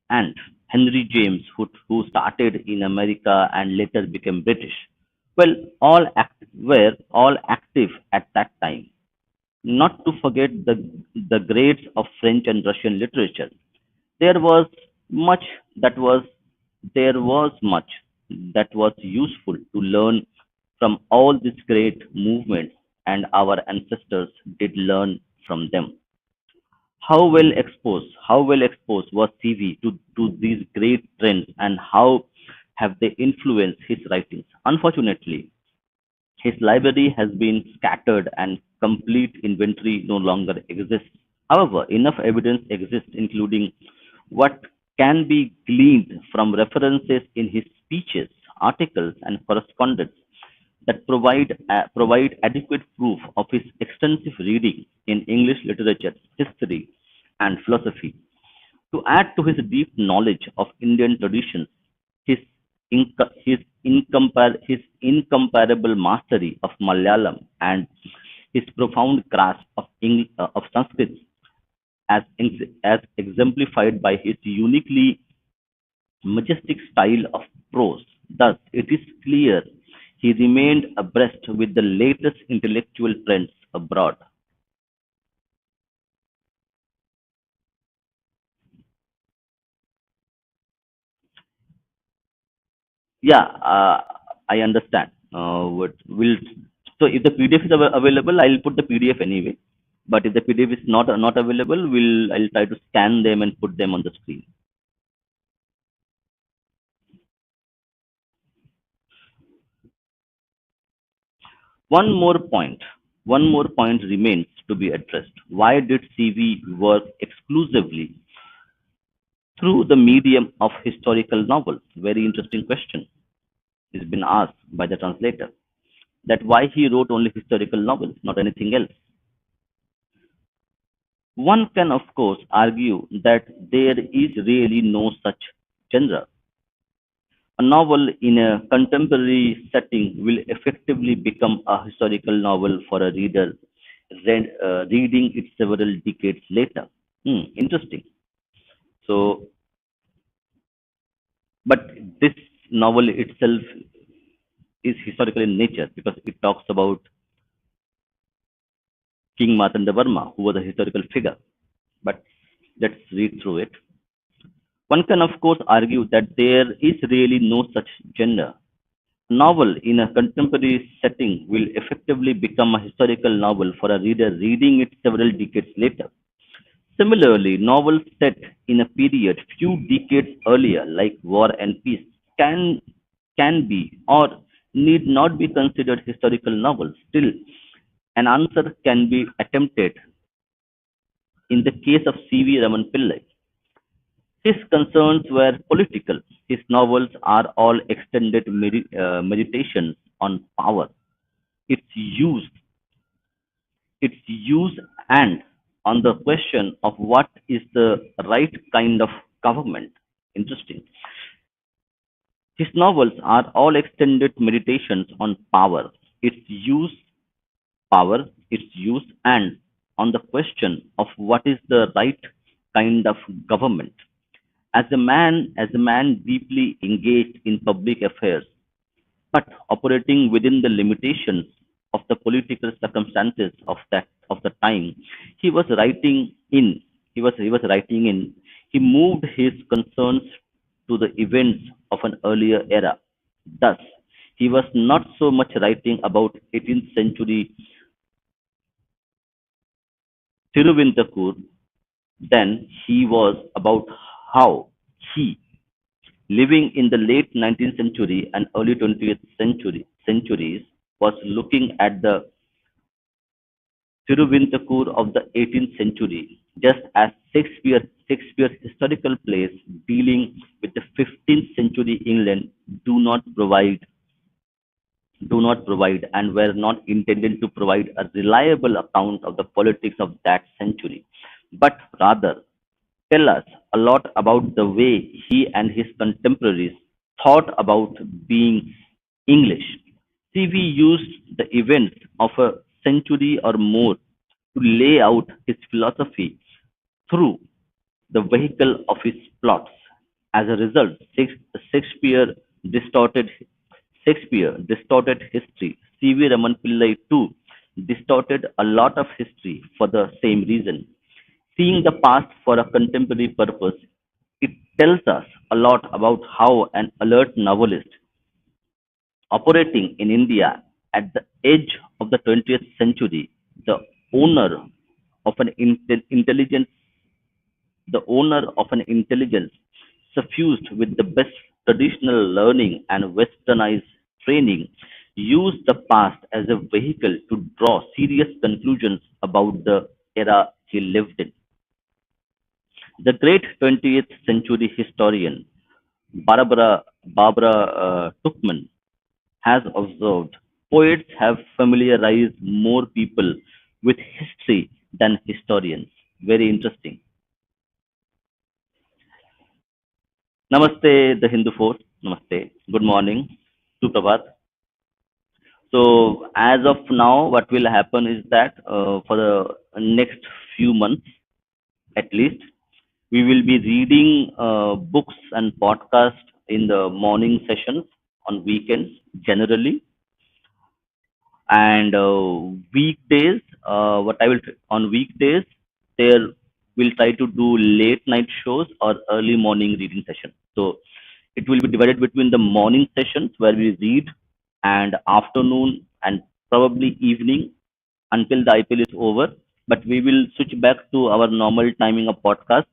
and Henry James, who started in America and later became British, well, were all active at that time. Not to forget the greats of French and Russian literature. There was much that was there was much that was useful to learn from all these great movements, and our ancestors did learn from them. How well exposed was CV to these great trends, and how have they influenced his writings? Unfortunately, his library has been scattered and complete inventory no longer exists. However, enough evidence exists, including what can be gleaned from references in his speeches, articles, and correspondence, that provide adequate proof of his extensive reading in English literature, history, and philosophy. To add to his deep knowledge of Indian traditions, his, his incomparable mastery of Malayalam, and his profound grasp of Sanskrit, as exemplified by his uniquely majestic style of prose. Thus, it is clear he remained abreast with the latest intellectual trends abroad. Yeah, I understand. What will so if the PDF is available, I'll put the PDF anyway. But if the PDF is not available, I'll try to scan them and put them on the screen. One more point. One more point remains to be addressed. Why did CV work exclusively through the medium of historical novels? Very interesting question has been asked by the translator. That why he wrote only historical novels, not anything else. One can, of course, argue that there is really no such genre. A novel in a contemporary setting will effectively become a historical novel for a reader reading it several decades later. Interesting. So, but this novel itself is historical in nature, because it talks about King Marthandavarma, who was a historical figure. But let's read through it. One can, of course, argue that there is really no such genre. A novel in a contemporary setting will effectively become a historical novel for a reader reading it several decades later. Similarly, novels set in a period few decades earlier, like War and Peace, can be or need not be considered historical novels. Still, an answer can be attempted in the case of C.V. Raman Pillai. His concerns were political. His novels are all extended meditations on power, its use, its use, and on the question of what is the right kind of government. Interesting. His novels are all extended meditations on power, its use, and on the question of what is the right kind of government. As a man deeply engaged in public affairs, but operating within the limitations of the political circumstances of the time he was writing in, he was writing in, he moved his concerns to the events of an earlier era. Thus, he was not so much writing about 18th century Tiruvintakur than he was about how he, living in the late 19th century and early 20th centuries, was looking at the Tiruvintakur of the 18th century, just as Shakespeare's historical plays dealing with the 15th century England do not provide and were not intended to provide a reliable account of the politics of that century, but rather tell us a lot about the way he and his contemporaries thought about being English. CV used the events of a century or more to lay out his philosophy through the vehicle of his plots. As a result, Shakespeare distorted Shakespeare distorted history. C.V. Raman Pillai too distorted a lot of history for the same reason. Seeing the past for a contemporary purpose, it tells us a lot about how an alert novelist operating in India at the edge of the 20th century, the owner of an intelligence the owner of an intelligence suffused with the best traditional learning and westernized training, used the past as a vehicle to draw serious conclusions about the era he lived in. The great 20th century historian Barbara Tuchman has observed poets have familiarized more people with history than historians. Very interesting. Namaste, the Hindu force. Namaste. Good morning. Suprabhat. So, as of now, what will happen is that for the next few months, at least, we will be reading books and podcasts in the morning sessions on weekends generally, and weekdays. What I will on weekdays there will try to do late night shows or early morning reading session. So it will be divided between the morning sessions where we read, and afternoon and probably evening until the IPL is over. But we will switch back to our normal timing of podcast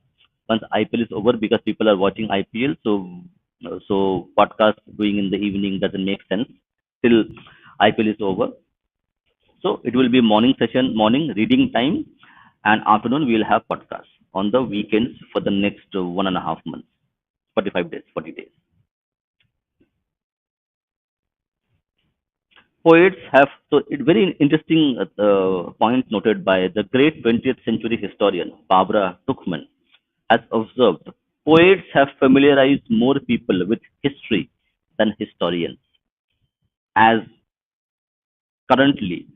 once IPL is over because people are watching IPL. So podcast doing in the evening doesn't make sense till IPL is over. So it will be morning session, morning reading time, and afternoon we will have podcast on the weekends for the next 1.5 months, 45 days, 40 days. Poets have, so it very interesting point noted by the great 20th century historian Barbara Tuchman has observed poets have familiarized more people with history than historians. As currently,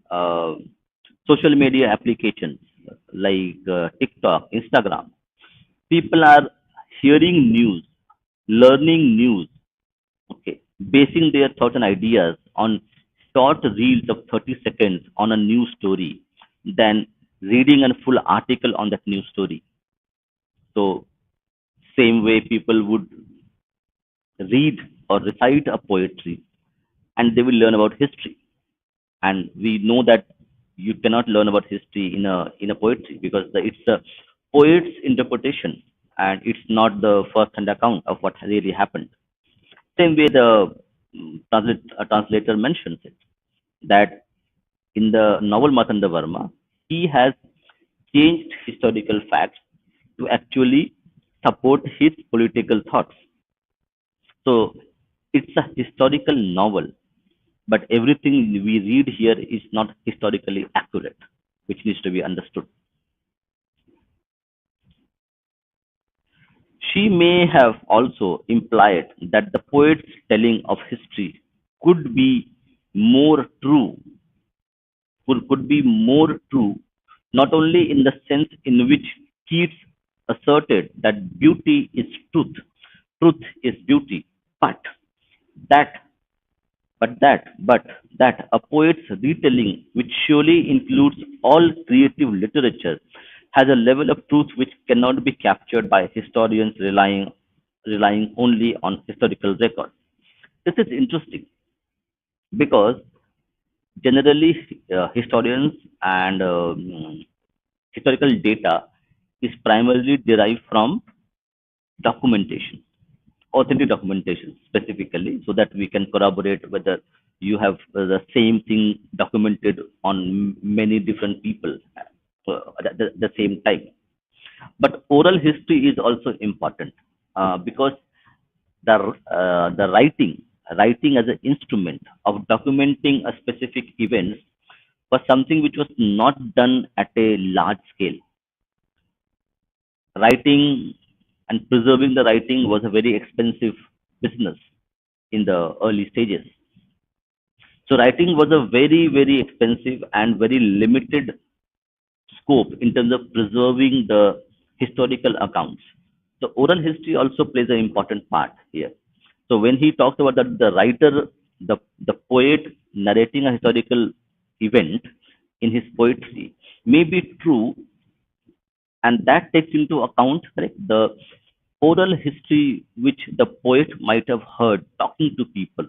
social media applications like TikTok, Instagram, people are hearing news, learning news, okay, basing their thoughts and ideas on short reels of 30 seconds on a news story than reading a full article on that news story. So, same way people would read or recite a poetry and they will learn about history. And we know that you cannot learn about history in a poetry because it's a poet's interpretation and it's not the first hand account of what really happened. Same way the translator mentions it that in the novel Marthandavarma, he has changed historical facts to actually support his political thoughts. So it's a historical novel, but everything we read here is not historically accurate, which needs to be understood. She may have also implied that the poet's telling of history could be more true, could be more true, not only in the sense in which Keats asserted that beauty is truth is beauty, but that but that a poet's retelling, which surely includes all creative literature, has a level of truth which cannot be captured by historians relying only on historical records. This is interesting because generally historians and historical data is primarily derived from documentation, authentic documentation specifically, so that we can corroborate whether you have the same thing documented on many different people at the same time. But oral history is also important because the writing as an instrument of documenting a specific event was something which was not done at a large scale. Writing and preserving the writing was a very expensive business in the early stages. So writing was a very expensive and very limited scope in terms of preserving the historical accounts. So oral history also plays an important part here. So when he talks about that the writer, the poet narrating a historical event in his poetry may be true, and that takes into account, correct, the oral history which the poet might have heard talking to people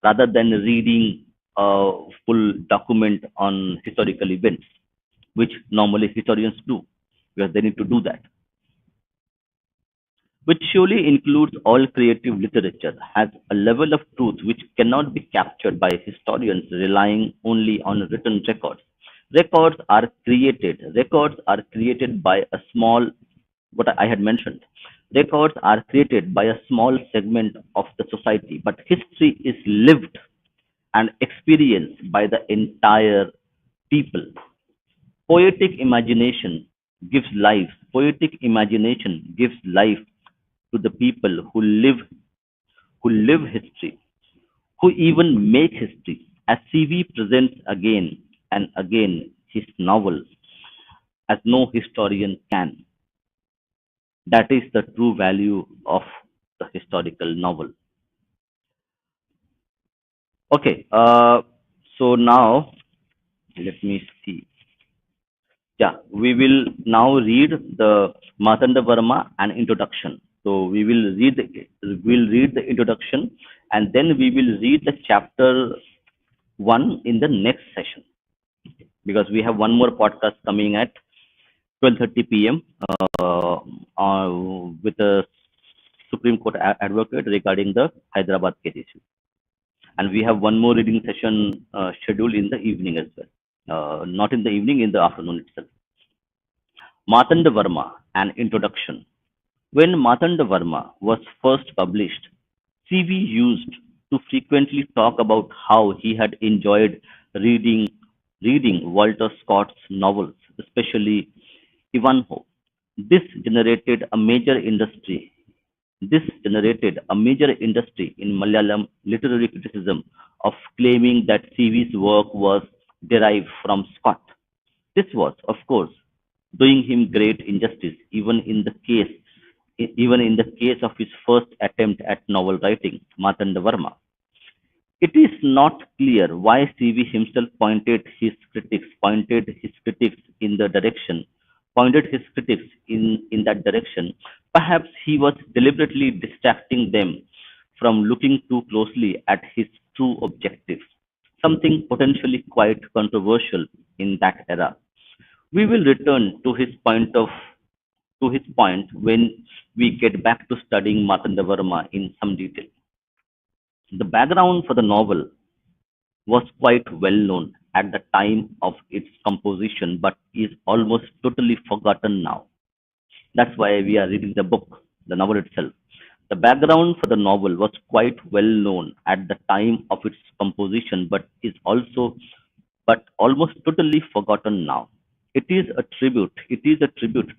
rather than reading a full document on historical events, which normally historians do, because they need to do that, which surely includes all creative literature, has a level of truth which cannot be captured by historians relying only on written records. Records are created by a small, what I had mentioned. Records are created by a small segment of the society, but history is lived and experienced by the entire people. Poetic imagination gives life to the people who live history, who even make history, as CV presents again and again his novel as no historian can. That is the true value of the historical novel. Okay, so now let me see. Yeah, we will now read the Marthanda Varma and introduction. So we'll read the introduction, and then we will read the chapter one in the next session, because we have one more podcast coming at 12:30 p.m. With a Supreme Court advocate regarding the Hyderabad case issue, and we have one more reading session scheduled in the evening as well. Not in the evening, in the afternoon itself. Marthanda Varma, an introduction. When Marthanda Varma was first published, CV used to frequently talk about how he had enjoyed reading reading Walter Scott's novels, especially Ivanhoe. This generated a major industry. This generated a major industry in Malayalam literary criticism of claiming that CV's work was derived from Scott. This was, of course, doing him great injustice, even in the case of his first attempt at novel writing, Marthanda Varma. It is not clear why CV himself pointed his critics in the direction, pointed his critics in that direction. Perhaps he was deliberately distracting them from looking too closely at his true objectives, something potentially quite controversial in that era. We will return to his point when we get back to studying Marthanda Varma in some detail. The background for the novel was quite well known at the time of its composition, but is almost totally forgotten now. That's why we are reading the book, the novel itself. The background for the novel was quite well known at the time of its composition, but almost totally forgotten now. It is a tribute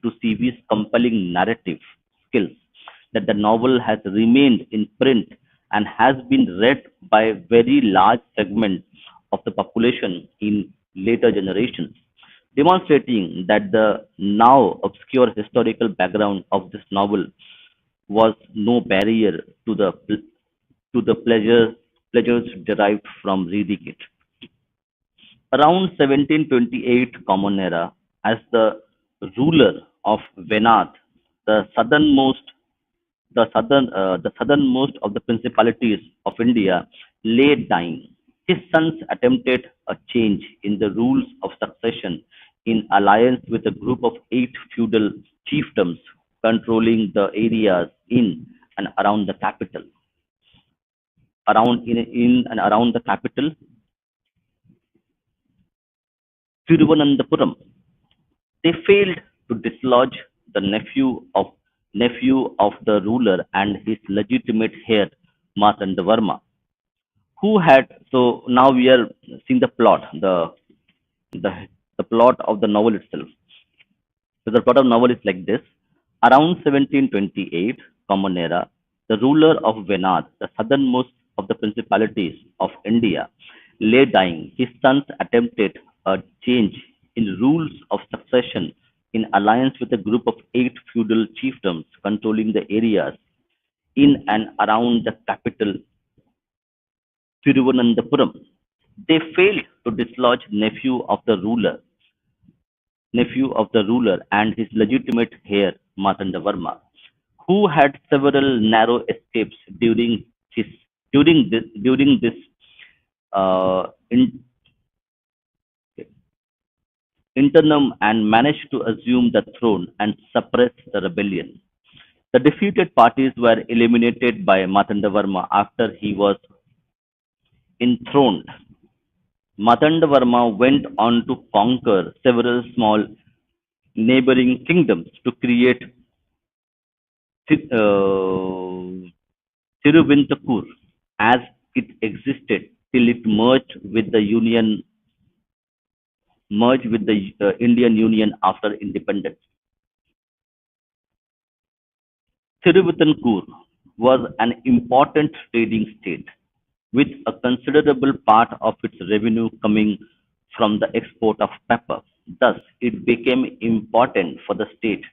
to CV's compelling narrative skills that the novel has remained in print and has been read by a very large segment of the population in later generations, demonstrating that the now obscure historical background of this novel was no barrier to the pleasures derived from reading it. Around 1728 Common Era, as the ruler of Venad, the the southernmost of the principalities of India, lay dying. His sons attempted a change in the rules of succession in alliance with a group of eight feudal chiefdoms controlling the areas and around the capital. In and around the capital, Thiruvananthapuram. They failed to dislodge the nephew of the ruler and his legitimate heir, Marthandavarma, who had. So now we are seeing the the plot of the novel itself. So the plot of novel is like this: around 1728 Common Era, the ruler of Venad, the southernmost of the principalities of India, lay dying. His sons attempted a change in rules of succession in alliance with a group of eight feudal chiefdoms controlling the areas in and around the capital Thiruvananthapuram. They failed to dislodge nephew of the ruler and his legitimate heir Marthanda Varma, who had several narrow escapes his during this uh, in, interim and managed to assume the throne and suppress the rebellion. The defeated parties were eliminated by Marthanda Varma after he was enthroned. Marthanda Varma went on to conquer several small neighboring kingdoms to create Tiruvintakur as it existed till it merged with the Indian Union after independence. Tiruvitankur was an important trading state, with a considerable part of its revenue coming from the export of pepper. Thus, it became important for the state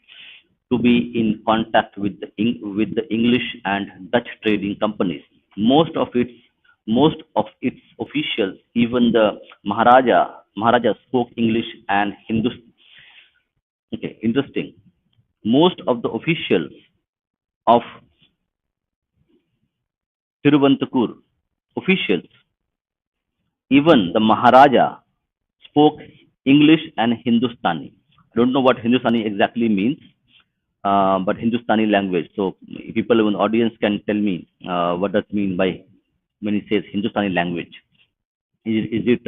to be in contact with with the English and Dutch trading companies. Most of its officials, even the Maharaja spoke English and Hindustani. Okay, interesting. Most of the officials of Tiruvantakur, officials, even the Maharaja, spoke English and Hindustani. I don't know what Hindustani exactly means, but Hindustani language. So people in the audience can tell me what does mean by when he says Hindustani language. Is it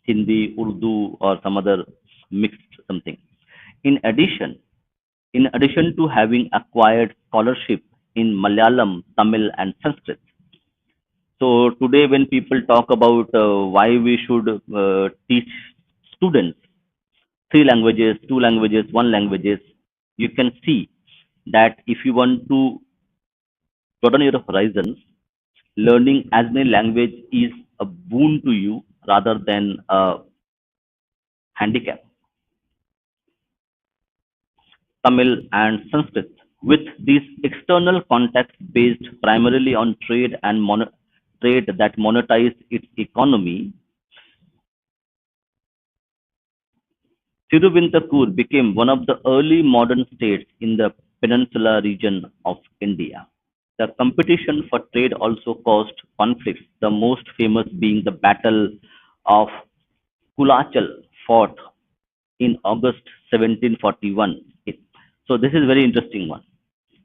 Hindi, Urdu, or some other mixed something? In addition, in addition to having acquired scholarship in Malayalam, Tamil, and Sanskrit. So today, when people talk about why we should teach students three languages, two languages, one languages, you can see that if you want to broaden your horizons, learning as many language is a boon to you rather than a handicap. Tamil and Sanskrit, with these external contacts based primarily on trade that monetized its economy, Tiruvintakur became one of the early modern states in the peninsula region of India. The competition for trade also caused conflicts, the most famous being the Battle of Kulachal fought in August 1741. So this is very interesting one.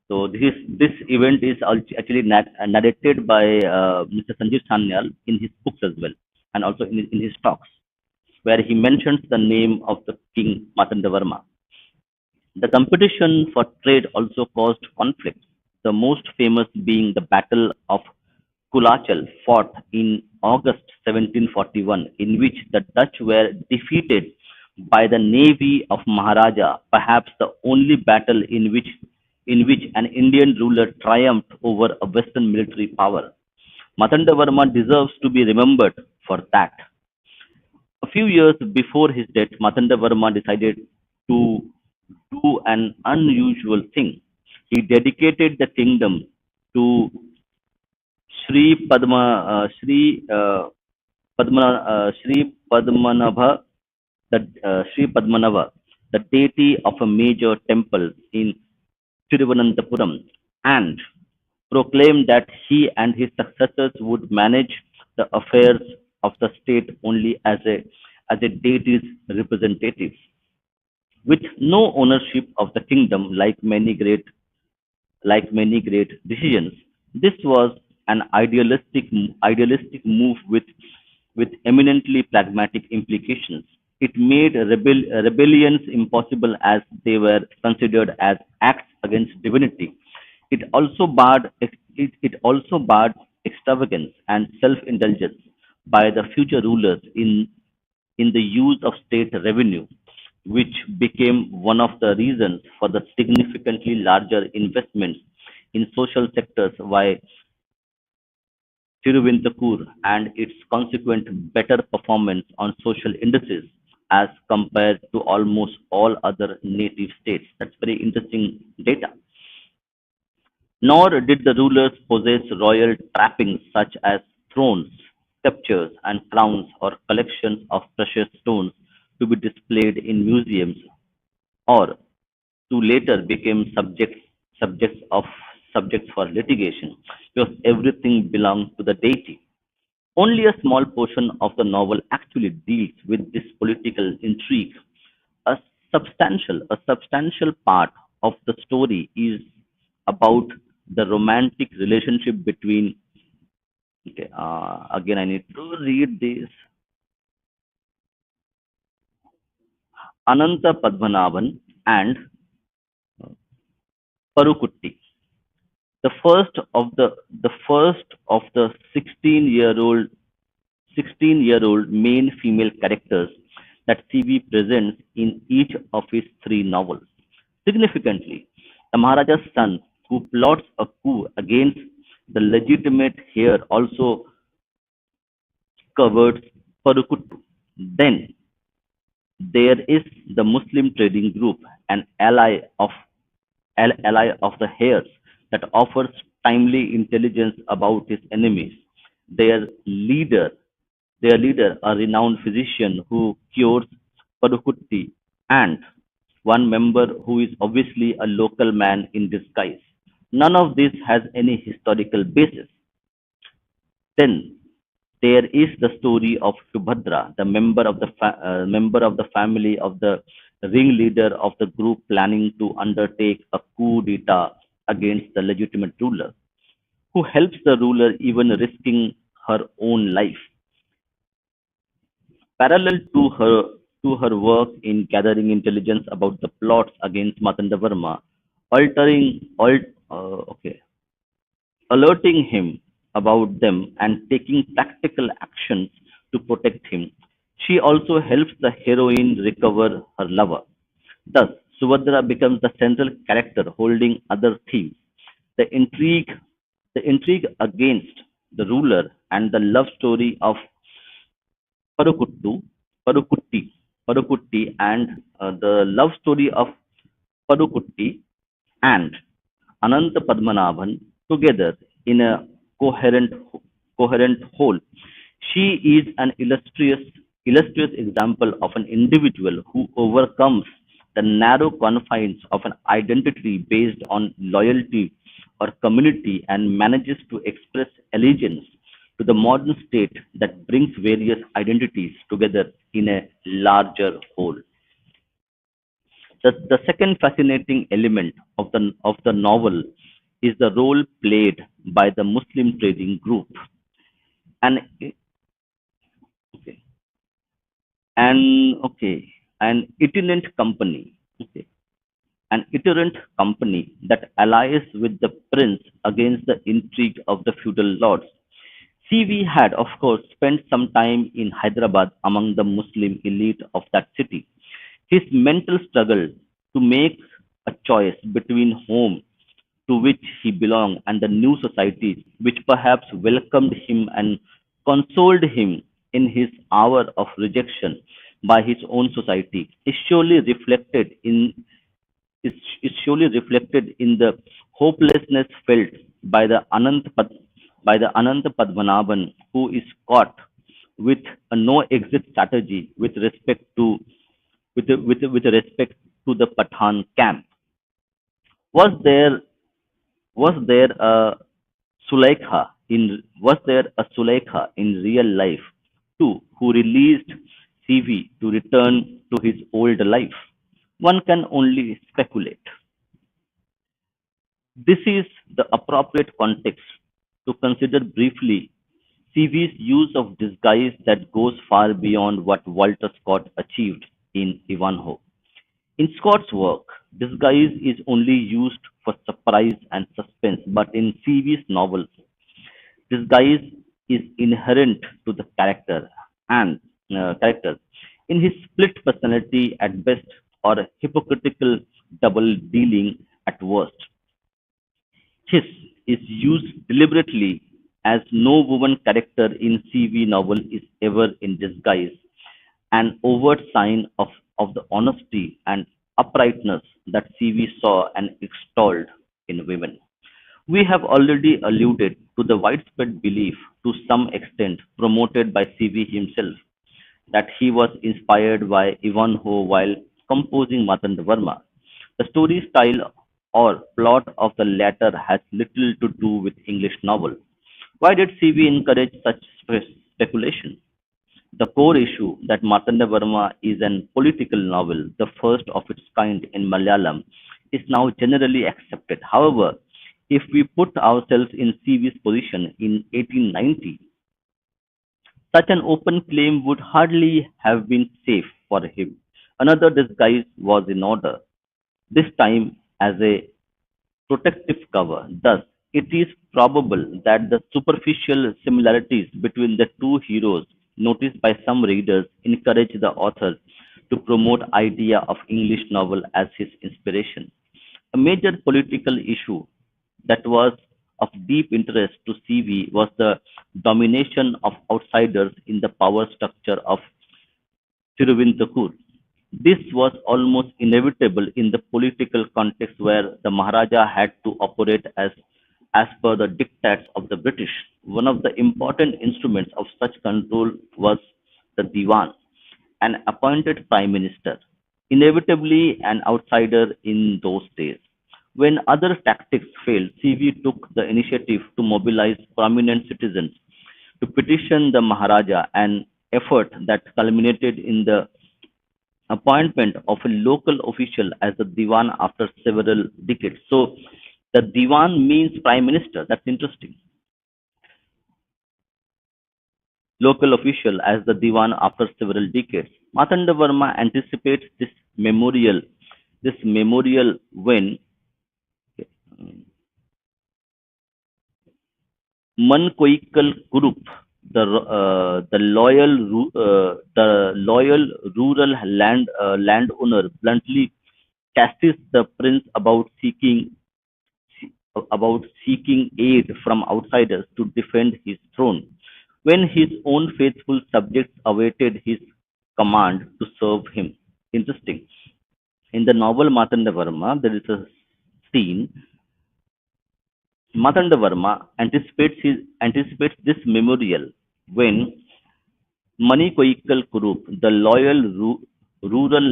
So this event is actually narrated by Mr. Sanjeev Sanyal in his books as well, and also in his talks, where he mentions the name of the king Marthandavarma. The competition for trade also caused conflicts, the most famous being the Battle of Kulachal, fought in August 1741, in which the Dutch were defeated by the navy of Maharaja, perhaps the only battle in which an Indian ruler triumphed over a Western military power. Marthandavarma deserves to be remembered for that. A few years before his death, Marthandavarma decided to do an unusual thing. He dedicated the kingdom to Sri Padmanabha, Sri Padmanabha, the deity of a major temple in Thiruvananthapuram, and proclaimed that he and his successors would manage the affairs of the state only as a deity's representatives, with no ownership of the kingdom like many great decisions. This was an idealistic move with eminently pragmatic implications. It made rebellions impossible as they were considered as acts against divinity. It also barred extravagance and self-indulgence by the future rulers in the use of state revenue, which became one of the reasons for the significantly larger investments in social sectors by Tiruvintakur and its consequent better performance on social indices as compared to almost all other native states. That's very interesting data. Nor did the rulers possess royal trappings such as thrones, scepters, and crowns or collections of precious stones to be displayed in museums or to later become subjects of subjects for litigation because everything belonged to the deity. Only a small portion of the novel actually deals with this political intrigue. A substantial part of the story is about the romantic relationship between. Okay, again, I need to read this. Ananthapadmanabhan and Parukutti. The first of the 16-year-old main female characters that CV presents in each of his three novels. Significantly, the Maharaja's son, who plots a coup against the legitimate heir, also covers Parukuttu. Then there is the Muslim trading group, an ally of the heirs that offers timely intelligence about his enemies. Their leader, their leader, a renowned physician who cures Parukutti, and one member who is obviously a local man in disguise. None of this has any historical basis. Then there is the story of Subhadra, the member of the family of the ringleader of the group planning to undertake a coup d'etat against the legitimate ruler, who helps the ruler even risking her own life. Parallel to her work in gathering intelligence about the plots against Marthandavarma, altering, alt, okay, alerting him about them and taking practical actions to protect him. She also helps the heroine recover her lover. Thus, Subhadra becomes the central character holding other themes. The intrigue, the intrigue against the ruler and the love story of Parukuttu, Parukutti, Parukutti and the love story of Parukutti and Ananthapadmanabhan together in a coherent coherent whole. She is an illustrious example of an individual who overcomes the narrow confines of an identity based on loyalty or community and manages to express allegiance to the modern state that brings various identities together in a larger whole. The second fascinating element of the novel is the role played by the Muslim trading group, an okay, an okay, an itinerant company. Okay, an itinerant company that allies with the prince against the intrigue of the feudal lords. CV had, of course, spent some time in Hyderabad among the Muslim elite of that city. His mental struggle to make a choice between home to which he belonged and the new society which perhaps welcomed him and consoled him in his hour of rejection by his own society is, is surely reflected in the hopelessness felt by the Ananthapadmanabhan, who is caught with a no exit strategy with respect to the Pathan camp. Was there was there a Sulaikha in real life too who released CV to return to his old life? One can only speculate. This is the appropriate context to consider briefly CV's use of disguise that goes far beyond what Walter Scott achieved in Ivanhoe. In Scott's work, disguise is only used for surprise and suspense, but in CV's novels, disguise is inherent to the character in his split personality at best or hypocritical double dealing at worst. His is used deliberately as no woman character in CV novel is ever in disguise, an overt sign of the honesty and uprightness that CV saw and extolled in women. We have already alluded to the widespread belief, to some extent promoted by CV himself, that he was inspired by Ivanhoe while composing Marthandavarma. The story style or plot of the latter has little to do with English novel. Why did CV encourage such speculation? The core issue that Marthanda Varma is an political novel, the first of its kind in Malayalam, is now generally accepted. However, if we put ourselves in CV's position in 1890, such an open claim would hardly have been safe for him. Another disguise was in order, this time as a protective cover. Thus, it is probable that the superficial similarities between the two heroes noticed by some readers encouraged the author to promote idea of English novel as his inspiration. A major political issue that was of deep interest to CV was the domination of outsiders in the power structure of Tiruvindakur. This was almost inevitable in the political context where the Maharaja had to operate as per the diktats of the British. One of the important instruments of such control was the Diwan, an appointed prime minister, inevitably an outsider in those days. When other tactics failed, CV took the initiative to mobilize prominent citizens to petition the Maharaja, an effort that culminated in the appointment of a local official as the Diwan after several decades. So the Diwan means prime minister. That's interesting. Local official as the Diwan after several decades. Marthanda Varma anticipates this memorial when Mangoikkal Kuruppu, the loyal rural landowner, bluntly chastises the prince about seeking aid from outsiders to defend his throne, when his own faithful subjects awaited his command to serve him. Interesting. In the novel Marthandavarma, there is a scene. Marthandavarma anticipates this memorial when Mangoikkal Kuruppu, the loyal rural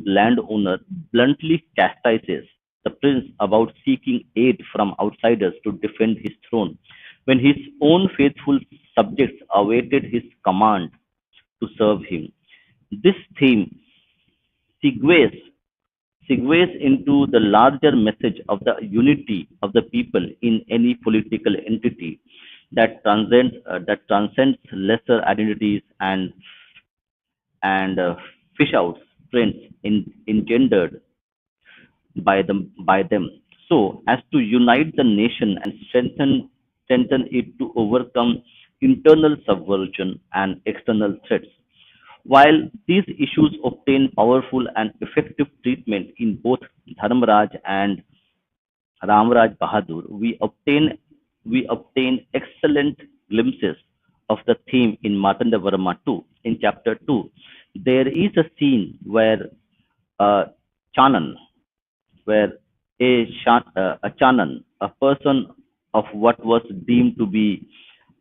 landowner, bluntly chastises the prince about seeking aid from outsiders to defend his throne, when his own faithful subjects awaited his command to serve him. This theme segues segues into the larger message of the unity of the people in any political entity that transcends lesser identities and fish outs prints engendered by them, so as to unite the nation and strengthen it to overcome internal subversion and external threats. While these issues obtain powerful and effective treatment in both Dharmaraj and Ramraj Bahadur, we obtain excellent glimpses of the theme in Marthandavarma 2. In chapter 2, there is a scene where uh, Chanan, where a Chanan, a person of what was deemed to be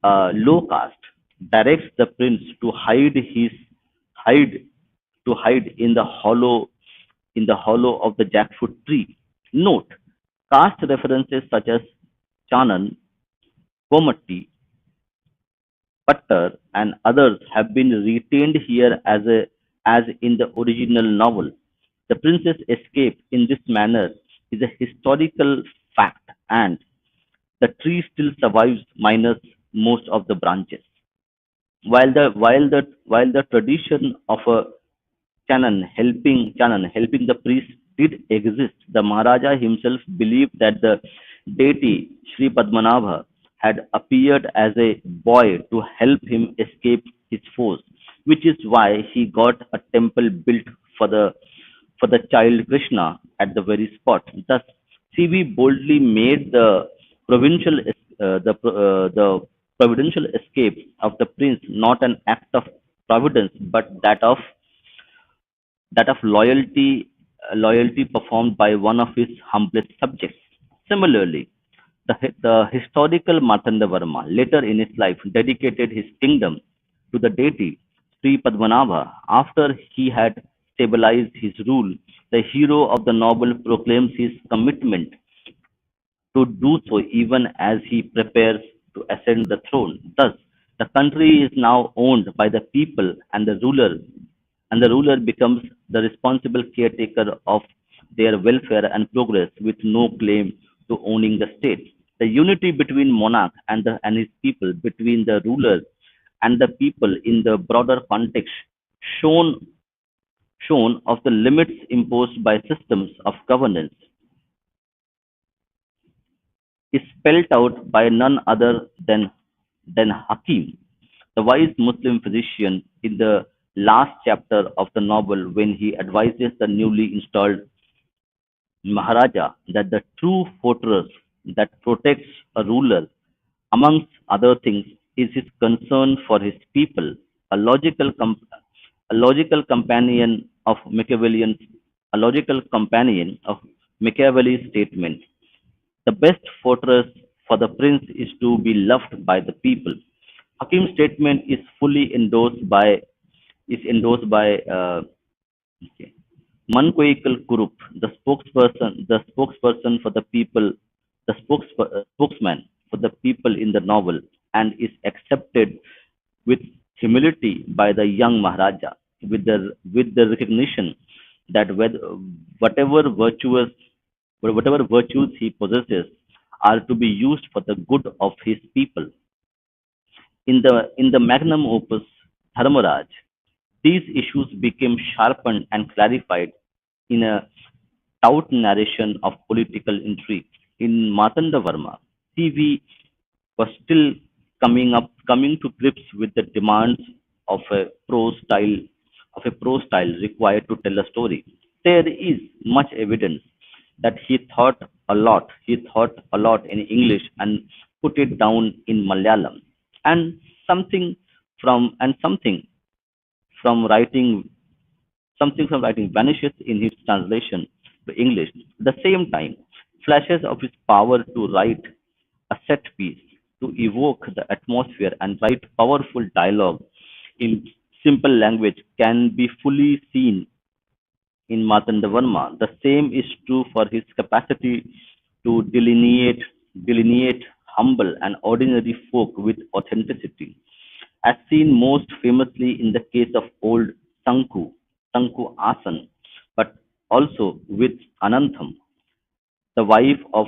low caste, directs the prince hide hide in the hollow of the jackfruit tree. Note: caste references such as Chanan, Komatti, Pattar, and others have been retained here as in the original novel. The prince's escape in this manner is a historical fact, and the tree still survives minus most of the branches. While the tradition of a Chanan helping the priest did exist, the Maharaja himself believed that the deity Sri Padmanabha had appeared as a boy to help him escape his foes, which is why he got a temple built for the child Krishna at the very spot. Thus, C.V. boldly made the providential escape of the prince not an act of providence, but that of loyalty performed by one of his humblest subjects. Similarly, the historical Marthandavarma later in his life dedicated his kingdom to the deity Sri Padmanabha. After he had stabilized his rule, the hero of the novel proclaims his commitment to do so even as he prepares to ascend the throne. Thus, the country is now owned by the people, and the ruler becomes the responsible caretaker of their welfare and progress with no claim to owning the state. The unity between monarch and his people, between the ruler and the people in the broader context shown shown of the limits imposed by systems of governance is spelled out by none other than Hakim, the wise Muslim physician, in the last chapter of the novel when he advises the newly installed Maharaja that the true fortress that protects a ruler, amongst other things, is his concern for his people, a logical companion of Machiavelli's statement. The best fortress for the prince is to be loved by the people. Hakim's statement is fully endorsed by okay, Mangoikkal Kuruppu, the spokesperson for the people, spokesman for the people in the novel, and is accepted with humility by the young Maharaja, with the recognition that whatever virtuous whatever virtues he possesses are to be used for the good of his people. In the magnum opus Dharmaraj, these issues became sharpened and clarified in a stout narration of political intrigue. In Marthandavarma, CV was still coming to grips with the demands of a prose style required to tell a story. There is much evidence that he thought a lot in English and put it down in Malayalam, and something something from writing vanishes in his translation to English. At the same time, flashes of his power to write a set piece, to evoke the atmosphere and write powerful dialogue in simple language can be fully seen in Marthandavarma. The same is true for his capacity to delineate humble and ordinary folk with authenticity, as seen most famously in the case of old Sanku Asan, but also with Anantham, the wife of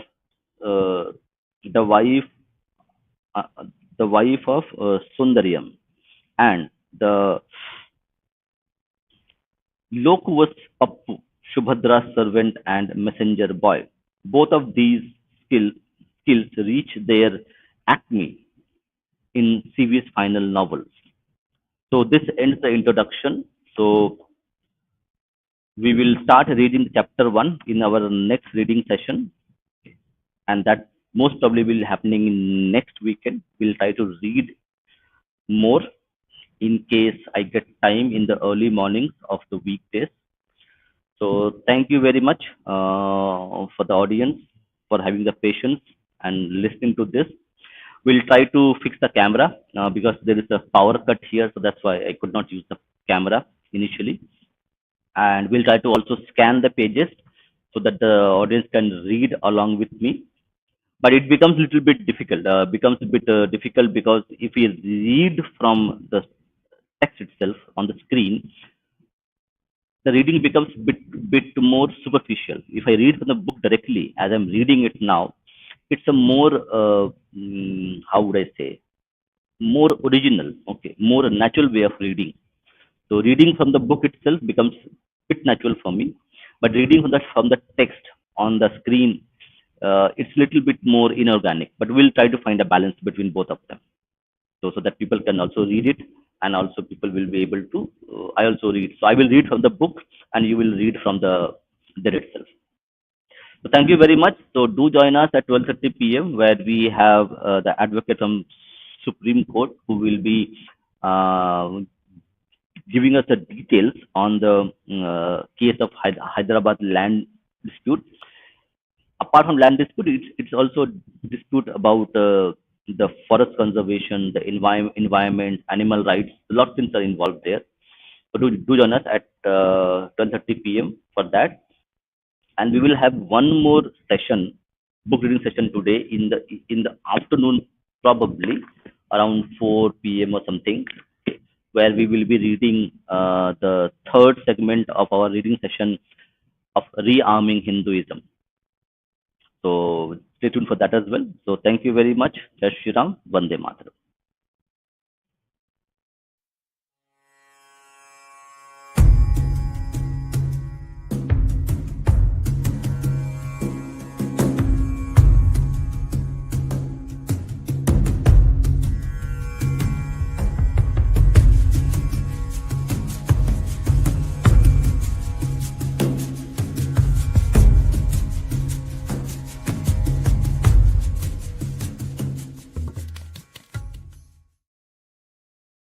uh, the wife uh, the wife of Sundaryam, and the loquacious Pappu. Subhadra's servant and messenger boy. Both of these skill, skills reach their acme in CV's final novel. So this ends the introduction. So we will start reading chapter 1 in our next reading session, and that most probably will happening in next weekend. We'll try to read more in case I get time in the early mornings of the weekdays. So thank you very much for the audience for having the patience and listening to this. We'll try to fix the camera because there is a power cut here, so that's why I could not use the camera initially. And we'll try to also scan the pages so that the audience can read along with me. But it becomes a little bit difficult. Becomes a bit difficult because if we read from the text itself on the screen, the reading becomes bit more superficial. If I read from the book directly, as I'm reading it now, it's a more how would I say, more original, okay, more natural way of reading. So reading from the book itself becomes a bit natural for me, but reading from the text on the screen, it's a little bit more inorganic. But we'll try to find a balance between both of them, so that people can also read it, and also people will be able to. I also read, so I will read from the book, and you will read from the there itself. So thank you very much. So do join us at 12:30 p.m. where we have the advocate from Supreme Court who will be uh, giving us the details on the case of Hyderabad land dispute. Apart from land dispute, it's also dispute about the forest conservation, the environment, animal rights. A lot of things are involved there. So do join us at 12:30 p.m. for that, and we will have one more session, book reading session today in the afternoon, probably around 4 p.m. or something, where we will be reading the third segment of our reading session of rearming Hinduism. So stay tuned for that as well. So thank you very much. Jai Shri Ram, Vande Mataram.